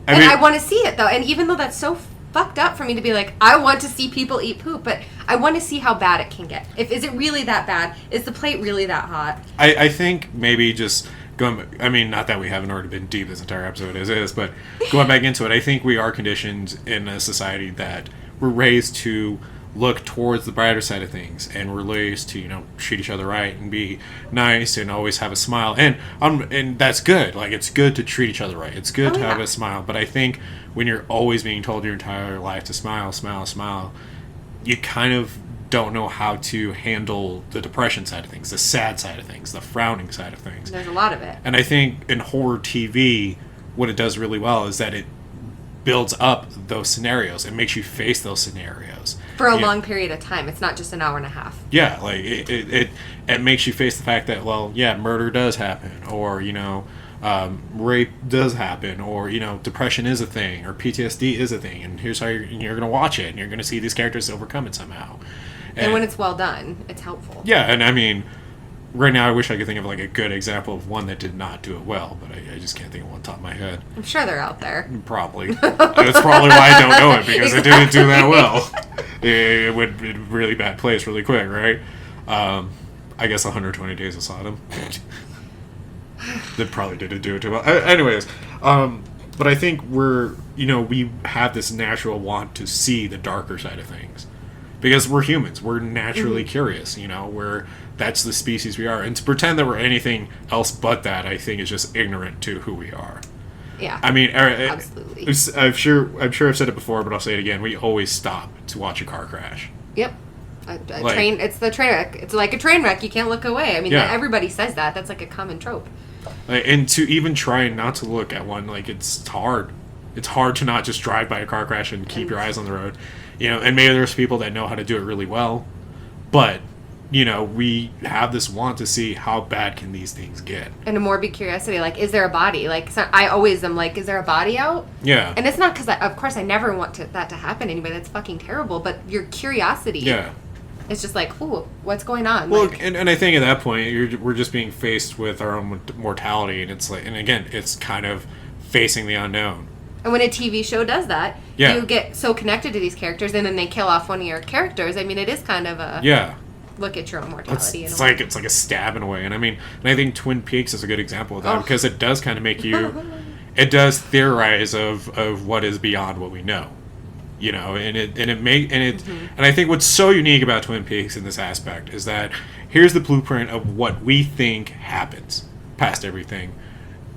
I want to see it, though. And even though that's so fucked up for me to be like, I want to see people eat poop, but I want to see how bad it can get. Is it really that bad? Is the plate really that hot? I think maybe just... not that we haven't already been deep this entire episode as is, but going back into it, I think we are conditioned in a society that we're raised to look towards the brighter side of things, and we're raised to treat each other right and be nice and always have a smile, and that's good. It's good to treat each other right. It's good to have a smile, but I think when you're always being told your entire life to smile, smile, smile, you kind of don't know how to handle the depression side of things, the sad side of things, the frowning side of things. There's a lot of it. And I think in horror TV, what it does really well is that it builds up those scenarios. It makes you face those scenarios. For a long period of time. It's not just an hour and a half. Yeah, it makes you face the fact that, murder does happen. Or, rape does happen, or depression is a thing, or PTSD is a thing, and here's how you're going to watch it, and you're going to see these characters overcome it somehow. And when it's well done, it's helpful. Yeah, and I mean, right now I wish I could think of like a good example of one that did not do it well, but I just can't think of one on top of my head. I'm sure they're out there. Probably. That's probably why I don't know it, because it didn't do that well. It went in a really bad place really quick, right? I guess 120 Days of Sodom. That probably didn't do it too well. Anyways, but I think we have this natural want to see the darker side of things. Because we're humans. We're naturally curious, that's the species we are. And to pretend that we're anything else but that, I think, is just ignorant to who we are. Yeah. I mean, absolutely. I'm sure I've said it before, but I'll say it again. We always stop to watch a car crash. Yep. Train. It's the train wreck. It's like a train wreck. You can't look away. I mean, everybody says that. That's like a common trope. And to even try not to look at one, it's hard. It's hard to not just drive by a car crash and keep your eyes on the road. And maybe there's people that know how to do it really well, but we have this want to see how bad can these things get, and a morbid curiosity, is there a body? I always am is there a body out? Yeah. And it's not because of course I never want that to happen to anybody. That's fucking terrible. But your curiosity, it's just ooh, what's going on? Well, and I think at that point we're just being faced with our own mortality, and it's and again, it's kind of facing the unknown. And when a TV show does that, you get so connected to these characters, and then they kill off one of your characters. I mean, it is kind of a look at your own mortality. It's like a stab in a way, and I think Twin Peaks is a good example of that because it does kind of make you, it does theorize of what is beyond what we know, and I think what's so unique about Twin Peaks in this aspect is that here's the blueprint of what we think happens past everything.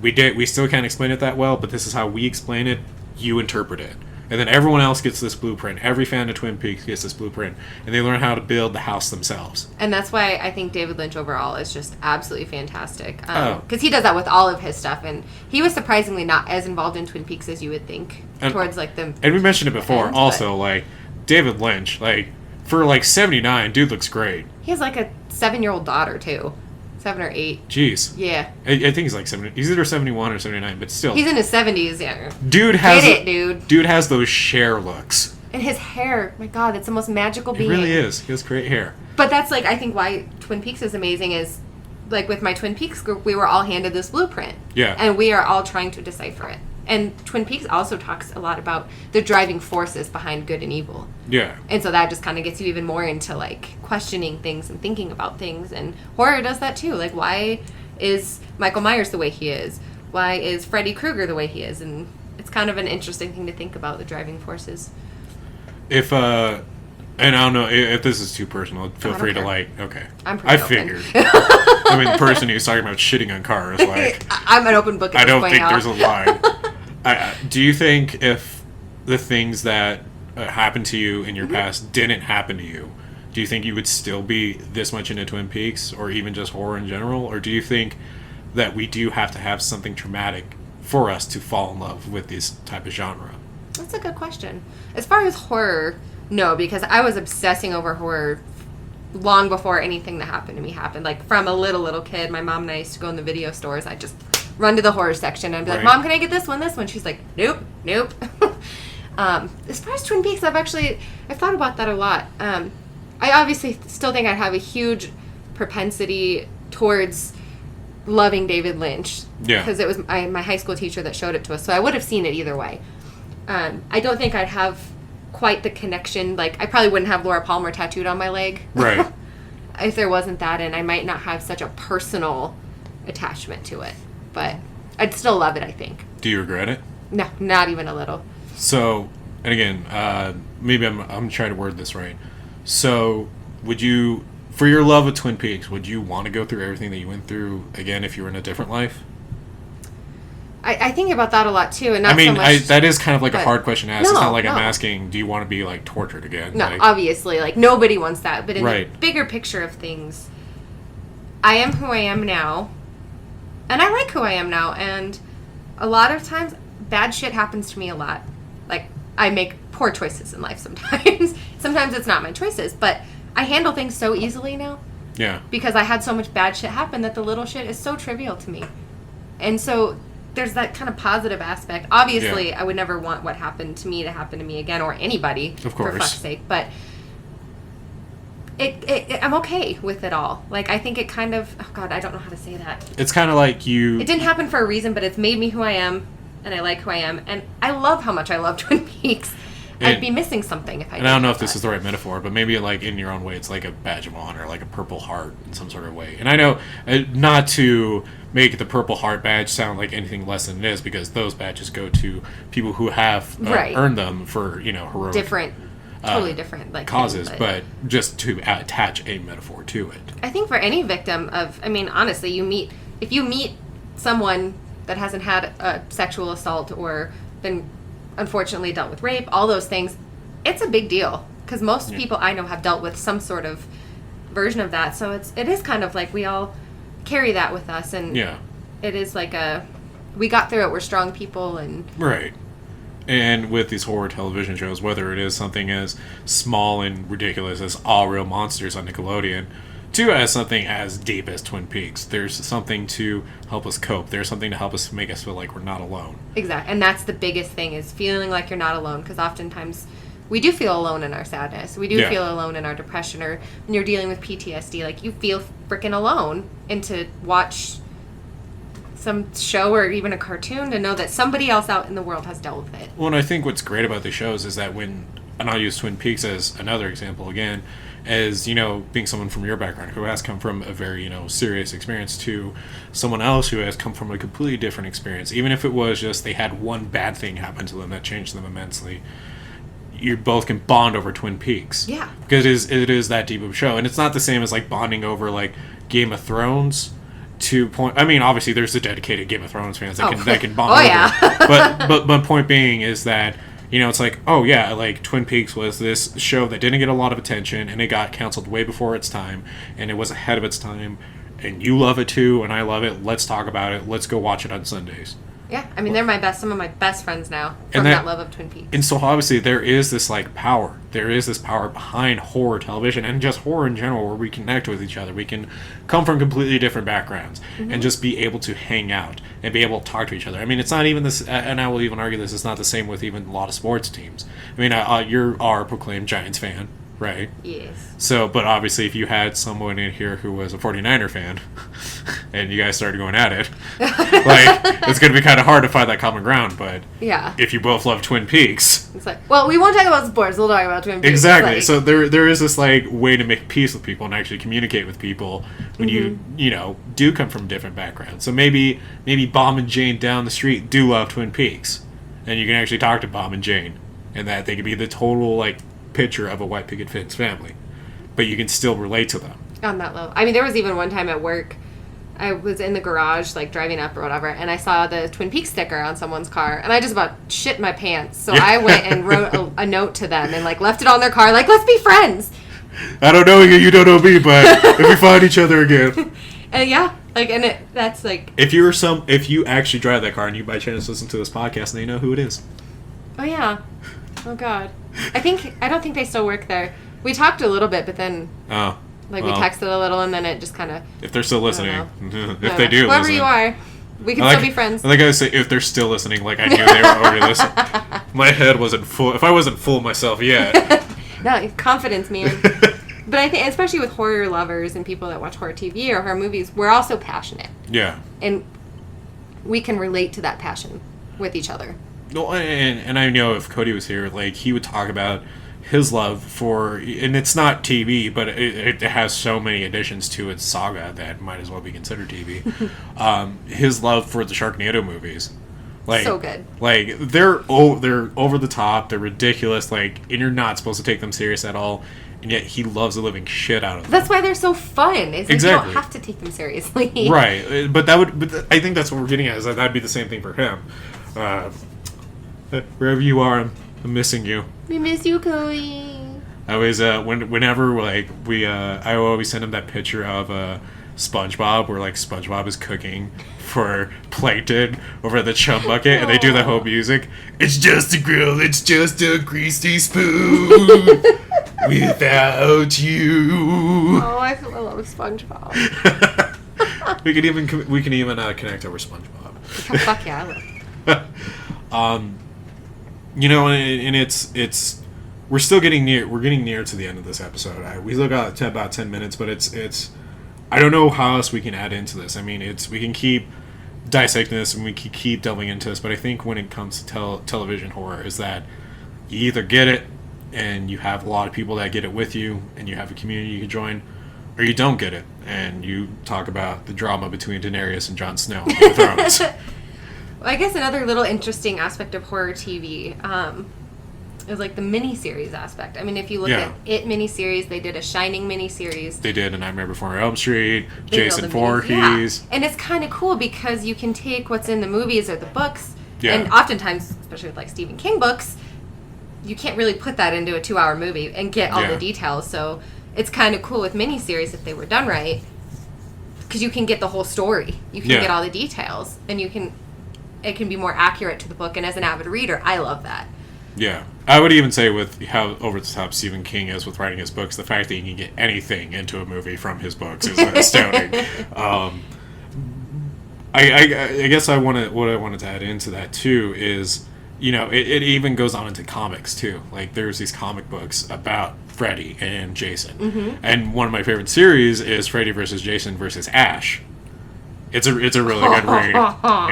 We still can't explain it that well, but this is how we explain it. You interpret it. And then everyone else gets this blueprint. Every fan of Twin Peaks gets this blueprint. And they learn how to build the house themselves. And that's why I think David Lynch overall is just absolutely fantastic. Because he does that with all of his stuff. And he was surprisingly not as involved in Twin Peaks as you would think. And we mentioned it before also, David Lynch, for 79, dude looks great. He has a 7-year-old daughter, too. 7 or 8. Jeez. Yeah. I think he's 70. He's either 71 or 79, but still. He's in his 70s, yeah. Dude has dude. Dude has those Cher looks. And his hair, my God, that's the most magical being. It really is. He has great hair. But that's I think why Twin Peaks is amazing is with my Twin Peaks group, we were all handed this blueprint. Yeah. And we are all trying to decipher it. And Twin Peaks also talks a lot about the driving forces behind good and evil. Yeah. And so that just kind of gets you even more into questioning things and thinking about things. And horror does that too. Why is Michael Myers the way he is? Why is Freddy Krueger the way he is? And it's kind of an interesting thing to think about, the driving forces. And I don't know if this is too personal. Feel free to okay. I'm pretty open. Figured. The person who's talking about shitting on cars, I'm an open book. I don't think there's a line. Do you think if the things that happened to you in your past didn't happen to you, do you think you would still be this much into Twin Peaks or even just horror in general, or do you think that we do have to have something traumatic for us to fall in love with this type of genre? That's a good question. As far as horror, no, because I was obsessing over horror long before anything that happened to me happened. From a little kid, my mom and I used to go in the video stores. I'd just run to the horror section and be like, Mom, can I get this one? She's like, nope. As far as Twin Peaks, I've thought about that a lot. I obviously still think I'd have a huge propensity towards loving David Lynch. Yeah. Because it was my high school teacher that showed it to us, so I would have seen it either way. I don't think I'd have quite the connection. I probably wouldn't have Laura Palmer tattooed on my leg. Right. If there wasn't that, and I might not have such a personal attachment to it. But I'd still love it, I think. Do you regret it? No, not even a little. So, and again, maybe I'm trying to word this right. So, would you, for your love of Twin Peaks, would you want to go through everything that you went through again if you were in a different life? I think about that a lot too, and not so much. That is kind of a hard question to ask. It's not I'm no. asking, do you want to be tortured again? No, obviously, nobody wants that. But in right. the bigger picture of things, I am who I am now, and I like who I am now. And a lot of times, bad shit happens to me a lot. I make poor choices in life sometimes. Sometimes it's not my choices, but I handle things so easily now. Yeah. Because I had so much bad shit happen that the little shit is so trivial to me. And so there's that kind of positive aspect. Obviously, I would never want what happened to me to happen to me again, or anybody, of course, for fuck's sake. But I'm okay with it all. Like, I think it kind of... Oh, God, I don't know how to say that. It's kind of like you... It didn't happen for a reason, but it's made me who I am, and I like who I am. And I love how much I love Twin Peaks. I'd be missing something if I didn't. And I don't know if this is the right metaphor, but maybe, like, in your own way, it's like a badge of honor, like a Purple Heart in some sort of way. And I know, not to make the Purple Heart badge sound like anything less than it is, because those badges go to people who have earned them for, heroic... Totally different like causes, but just to attach a metaphor to it. I think for any victim of, honestly, if you meet someone that hasn't had a sexual assault or been unfortunately dealt with rape, all those things, it's a big deal, because most people I know have dealt with some sort of version of that. So it is kind of like we all carry that with us, and it is like we got through it. We're strong people, and right. And with these horror television shows, whether it is something as small and ridiculous as All Real Monsters on Nickelodeon, to as something as deep as Twin Peaks, there's something to help us cope. There's something to help us make us feel like we're not alone. Exactly. And that's the biggest thing, is feeling like you're not alone, because oftentimes we do feel alone in our sadness. We do feel alone in our depression, or when you're dealing with PTSD, like, you feel freaking alone. And to watch some show or even a cartoon, to know that somebody else out in the world has dealt with it. Well, and I think what's great about the shows is that and I'll use Twin Peaks as another example again, as, being someone from your background who has come from a very, serious experience, to someone else who has come from a completely different experience, even if it was just they had one bad thing happen to them that changed them immensely, you both can bond over Twin Peaks. Yeah. Because it is that deep of a show. And it's not the same as, like, bonding over, like, Game of Thrones. Obviously there's the dedicated Game of Thrones fans that can bond over. Yeah. but point being is that, it's like, like, Twin Peaks was this show that didn't get a lot of attention, and it got canceled way before its time, and it was ahead of its time, and you love it too, and I love it. Let's talk about it. Let's go watch it on Sundays. Yeah, they're some of my best friends now from that love of Twin Peaks. And so obviously there is this, like, power. There is this power behind horror television, and just horror in general, where we connect with each other. We can come from completely different backgrounds and just be able to hang out and be able to talk to each other. It's not even this, and I will even argue this, it's not the same with even a lot of sports teams. You're our proclaimed Giants fan, right? Yes. So, but obviously if you had someone in here who was a 49er fan and you guys started going at it, like, it's going to be kind of hard to find that common ground, but if you both love Twin Peaks, it's like, well, we won't talk about sports, we'll talk about Twin Peaks. Exactly. So there is this, like, way to make peace with people and actually communicate with people when you do come from different backgrounds. So maybe Bob and Jane down the street do love Twin Peaks, and you can actually talk to Bob and Jane, and that they could be the total, like, picture of a white picket fence family, but you can still relate to them on that level. There was even one time at work, I was in the garage, like, driving up or whatever, and I saw the Twin Peaks sticker on someone's car, and I just about shit my pants. So I went and wrote a note to them and, like, left it on their car, like, let's be friends. I don't know you, you don't know me, but if we find each other again. And that's like, if you actually drive that car and you by chance listen to this podcast, and they know who it is. Oh yeah. Oh God. I don't think they still work there. We talked a little bit, but then we texted a little, and then it just kind of... If they're still listening, if they do whoever listen. you are, we can still be friends. I think I would say, if they're still listening, like I knew they were already listening. My head wasn't full. If I wasn't full of myself yet. No, confidence, man. But I think, especially with horror lovers and people that watch horror TV or horror movies, we're all so passionate. Yeah. And we can relate to that passion with each other. No, and I know if Cody was here, like, he would talk about his love for, and it's not TV, but it has so many additions to its saga that might as well be considered TV. His love for the Sharknado movies. Like, so good. Like, they're over the top, they're ridiculous, like, and you're not supposed to take them serious at all, and yet he loves the living shit out of them. That's why they're so fun. It's like, exactly. You don't have to take them seriously. Right. But I think that's what we're getting at, is that that'd be the same thing for him. Wherever you are, I'm missing you. We miss you, Cody. I always, whenever, like, I always send him that picture of SpongeBob, where, like, SpongeBob is cooking for Plankton over at the chum bucket, and they do the whole music. It's just a grill, it's just a greasy spoon without you. Oh, I love SpongeBob. We can even connect over SpongeBob. Oh, fuck yeah, I will. You know, and it's we're still getting near. We're getting near to the end of this episode. We still got about 10 minutes, but it's. I don't know how else we can add into this. I mean, we can keep dissecting this and we can keep delving into this, but I think when it comes to television horror, is that you either get it and you have a lot of people that get it with you, and you have a community you can join, or you don't get it and you talk about the drama between Daenerys and Jon Snow on Game of Thrones. Well, I guess another little interesting aspect of horror TV is like the miniseries aspect. I mean, if you look at It miniseries, they did a Shining miniseries. They did a Nightmare Before Elm Street, Jason Voorhees. Yeah. And it's kind of cool because you can take what's in the movies or the books, yeah. and oftentimes, especially with like Stephen King books, you can't really put that into a 2-hour movie and get all the details. So it's kind of cool with miniseries if they were done right, because you can get the whole story. You can get all the details, and it can be more accurate to the book. And as an avid reader, I love that. Yeah. I would even say with how over-the-top Stephen King is with writing his books, the fact that you can get anything into a movie from his books is astounding. I guess what I wanted to add into that, too, is, you know, it even goes on into comics, too. Like, there's these comic books about Freddy and Jason. Mm-hmm. And one of my favorite series is Freddy versus Jason versus Ash. It's a really good read.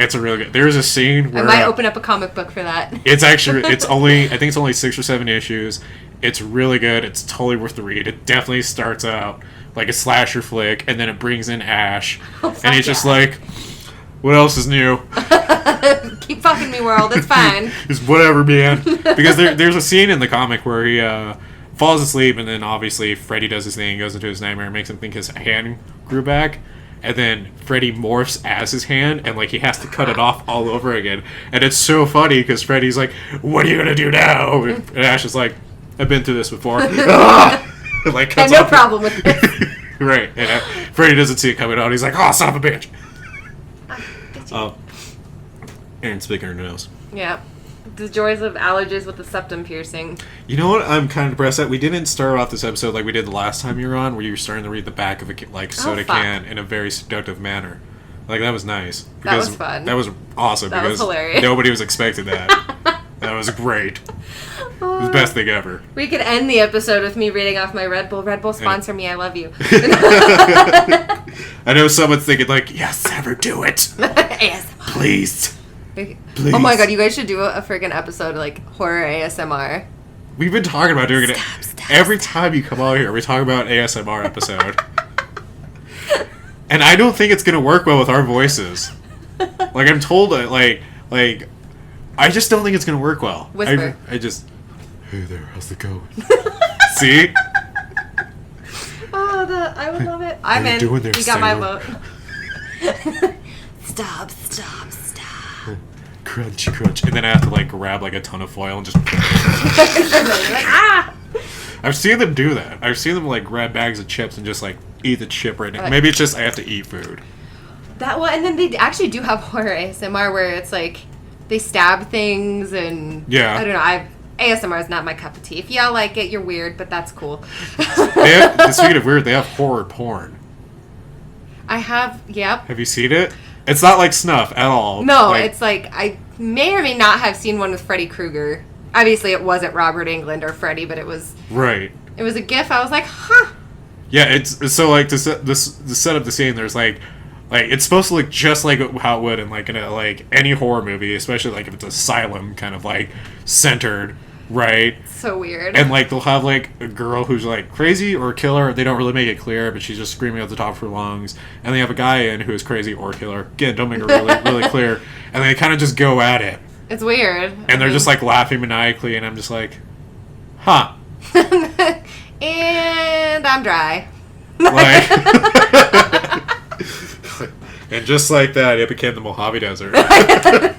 It's a really good. There's a scene where I might open up a comic book for that. I think it's only 6 or 7 issues. It's really good. It's totally worth the read. It definitely starts out like a slasher flick, and then it brings in Ash, and he's just like, "What else is new? Keep fucking me, world. It's fine. Just whatever, man." Because there's a scene in the comic where he falls asleep, and then obviously Freddy does his thing, goes into his nightmare, and makes him think his hand grew back. And then Freddy morphs as his hand, and like he has to cut it off all over again. And it's so funny because Freddy's like, "What are you gonna do now?" And Ash is like, "I've been through this before." Like, cuts no problem with this. Right. And Freddy doesn't see it coming out. He's like, "Oh, son of a bitch." Eryn speaking her nose. Yeah. The joys of allergies with the septum piercing. You know what I'm kind of depressed at? We didn't start off this episode like we did the last time you were on, where you were starting to read the back of a soda can in a very seductive manner. Like, that was nice. That was fun. That was awesome. That was hilarious. Nobody was expecting that. That was great. It was the best thing ever. We could end the episode with me reading off my Red Bull. Red Bull, sponsor me. I love you. I know someone's thinking like, "Yes, ever do it. ASMR. Please. Please." Oh my god, you guys should do a friggin' episode like horror ASMR. We've been talking about doing it. Every time you come out here, we talk about ASMR episode. And I don't think it's going to work well with our voices. Like, I'm told that, like, I just don't think it's going to work well. Whisper. I just, "Hey there, how's it going?" See? Oh, I would love it. I'm in. You got my vote. Stop. Crunch, crunch. And then I have to, like, grab, like, a ton of foil and just... Like, ah! I've seen them do that. I've seen them, like, grab bags of chips and just, like, eat the chip right now. Maybe it's just I have to eat food. And then they actually do have horror ASMR where it's, like, they stab things and... Yeah. I don't know. ASMR is not my cup of tea. If y'all like it, you're weird, but that's cool. Speaking of weird, they have horror porn. I have, yep. Have you seen it? It's not like snuff at all. No, it's like, I may or may not have seen one with Freddy Krueger. Obviously, it wasn't Robert Englund or Freddy, but it was... Right. It was a GIF. I was like, huh. Yeah, it's so, like, to set up the scene, there's, like, it's supposed to look just like how it would in, like, any horror movie, especially, like, if it's asylum kind of, like, centered, right? So weird. And, like, they'll have, like, a girl who's, like, crazy or a killer. They don't really make it clear, but she's just screaming at the top of her lungs. And they have a guy in who is crazy or a killer. Again, don't make it really clear. And they kind of just go at it. It's weird. And they're just, like, laughing maniacally, and I'm just like, huh. And I'm dry. Like... And just like that, it became the Mojave Desert. I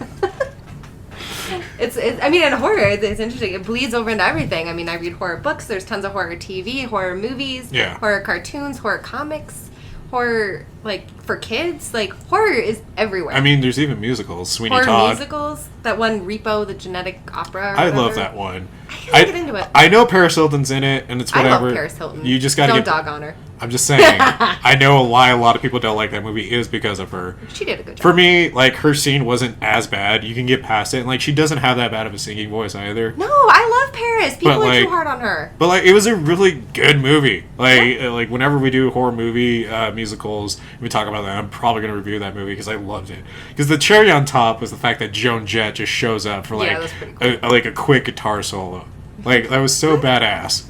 mean, in horror, it's interesting. It bleeds over into everything. I mean, I read horror books. There's tons of horror TV, horror movies, horror cartoons, horror comics, horror, like, for kids. Like, horror is everywhere. I mean, there's even musicals. Sweeney horror Todd. Musicals. That one, Repo, the Genetic Opera. I love that one. I can't get into it. I know Paris Hilton's in it, and it's whatever. I love Paris Hilton. You just gotta Don't dog on her. I'm just saying. I know why a lot of people don't like that movie is because of her. She did a good job. For me, like, her scene wasn't as bad. You can get past it. And, like, she doesn't have that bad of a singing voice either. No, I love Paris. People But, are like- too hard on her. But, like, it was a really good movie. Like, whenever we do horror movie musicals, we talk about that, I'm probably going to review that movie because I loved it. Because the cherry on top was the fact that Joan Jett just shows up for, like, Yeah, that's pretty cool. a quick guitar solo. Like, that was so badass.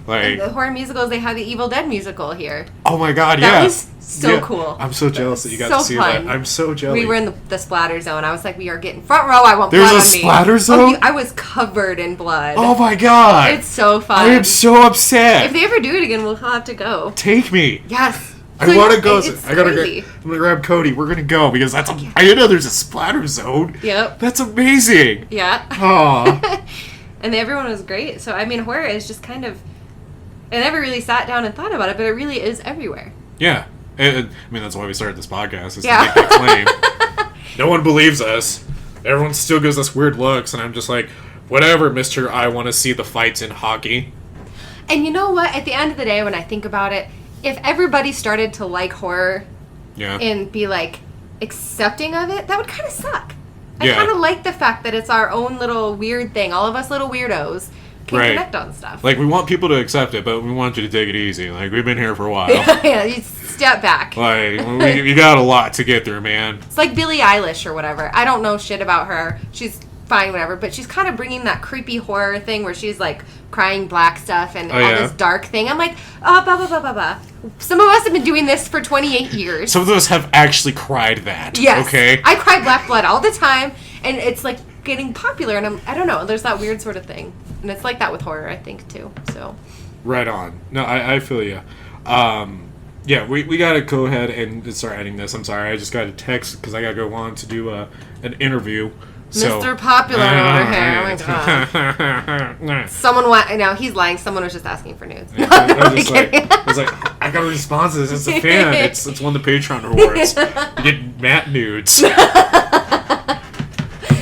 Like, The horror musicals, they had the Evil Dead musical here. oh my god, That yeah. was so Yeah. cool. I'm so jealous that you got So to see fun. that. I'm so jealous. We were in the splatter zone. I was like, we are getting front row. I want There's blood a on me. splatter zone? I was covered in blood. Oh my god. It's so fun. I am so upset. If they ever do it again, we'll have to go. Take me. Yes. I want to go. It's I gotta. crazy. I'm gonna grab Cody. We're gonna go because that's. I didn't know there's a splatter zone. Yep. That's amazing. Yeah. Aw. And everyone was great. So, I mean, horror is just kind of... I never really sat down and thought about it, but it really is everywhere. Yeah. I mean, that's why we started this podcast, is Yeah. to make that claim. No one believes us. Everyone still gives us weird looks, and I'm just like, whatever, mister, I want to see the fights in hockey. And you know what? At the end of the day, when I think about it, if everybody started to like horror Yeah. and be, like, accepting of it, that would kind of suck. I Yeah. kind of like the fact that it's our own little weird thing. All of us little weirdos can Right. connect on stuff. Like, we want people to accept it, but we want you to take it easy. Like, we've been here for a while. Yeah, you step back. Like, you got a lot to get through, man. It's like Billie Eilish or whatever. I don't know shit about her. She's fine, whatever. But she's kind of bringing that creepy horror thing where she's like crying black stuff and Oh, all yeah? this dark thing. I'm like, oh, blah, blah, blah, blah, blah. Some of us have been doing this for 28 years. Some of us have actually cried that. Yes. Okay? I cry black blood all the time. And it's like getting popular. And I don't know. There's that weird sort of thing. And it's like that with horror, I think, too. So. Right on. No, I feel you. Yeah, we got to go ahead and start editing this. I'm sorry. I just got a text because I got to go on to do an interview. So, Mr. Popular over here. Oh my god. Someone no, he's lying. Someone was just asking for nudes. No, I I'm was kidding. I was like, I got a response to this. It's a fan. It's one of the Patreon rewards. You get Matt nudes.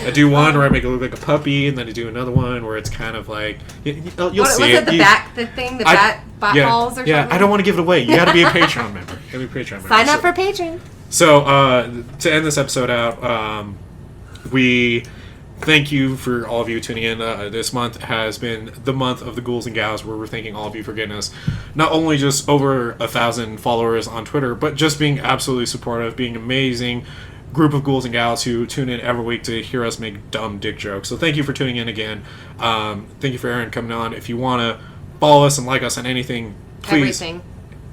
I do one where I make it look like a puppy, and then I do another one where it's kind of like you'll What, see was it the thing, the bat balls or yeah, something? I don't want to give it away. You got to be a Patreon member. You gotta be a Patreon member. Sign up for Patreon. So, to end this episode out, we thank you for all of you tuning in. This month has been the month of the Ghouls and Gals, where we're thanking all of you for getting us not only just over 1,000 followers on Twitter, but just being absolutely supportive, being amazing group of ghouls and gals who tune in every week to hear us make dumb dick jokes. So thank you for tuning in again. Thank you for Eryn coming on. If you want to follow us and like us on anything, please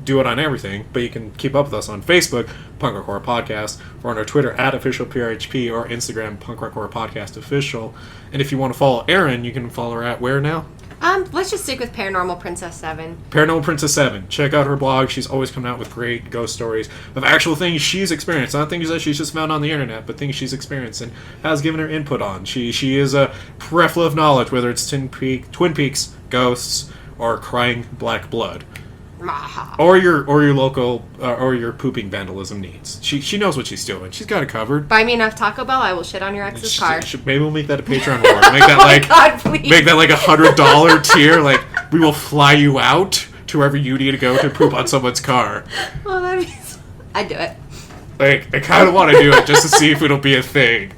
do it on everything. But you can keep up with us on Facebook, Punk Rock Horror Podcast, or on our Twitter @officialprhp, or Instagram, Punk Rock Horror Podcast Official. And if you want to follow Eryn, you can follow her at where now? Let's just stick with Paranormal Princess 7. Paranormal Princess 7. Check out her blog. She's always coming out with great ghost stories of actual things she's experienced. Not things that she's just found on the internet, but things she's experienced and has given her input on. She is a peripheral of knowledge, whether it's Twin Peaks, ghosts, or crying black blood. Or your local or your pooping vandalism needs. She knows what she's doing. She's got it covered. Buy me enough Taco Bell, I will shit on your ex's car. Maybe we'll make that a Patreon reward. Make that like God, please. Make that like $100 tier. Like, we will fly you out to wherever you need to go to poop on someone's car. Oh, that'd be... I'd do it. Like, I kind of want to do it just to see if it'll be a thing.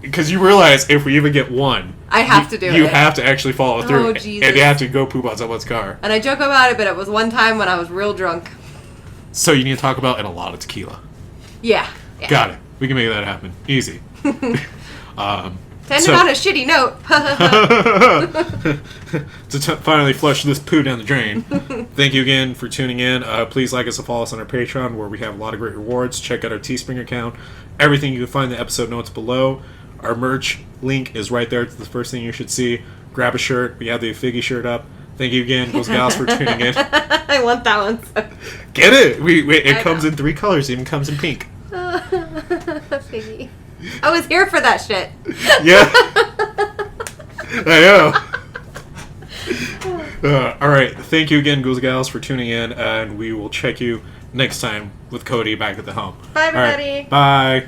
Because you realize if we even get one, I have to do it. You have to actually follow through. Oh, Jesus. And you have to go poop on someone's car. And I joke about it, but it was one time when I was real drunk. So you need to talk about and a lot of tequila. Yeah. Got it. We can make that happen. Easy. To end it on a shitty note. To finally flush this poo down the drain. Thank you again for tuning in. Please like us and follow us on our Patreon, where we have a lot of great rewards. Check out our Teespring account. Everything you can find in the episode notes below. Our merch link is right there. It's the first thing you should see. Grab a shirt. We have the Figgy shirt up. Thank you again, Ghouls Gals, for tuning in. I want that one. So. Get it? It comes in 3 colors. It even comes in pink. Figgy. I was here for that shit. Yeah. I know. All right. Thank you again, Ghouls Gals, for tuning in, and we will check you next time with Cody back at the home. Bye, everybody. All right, bye.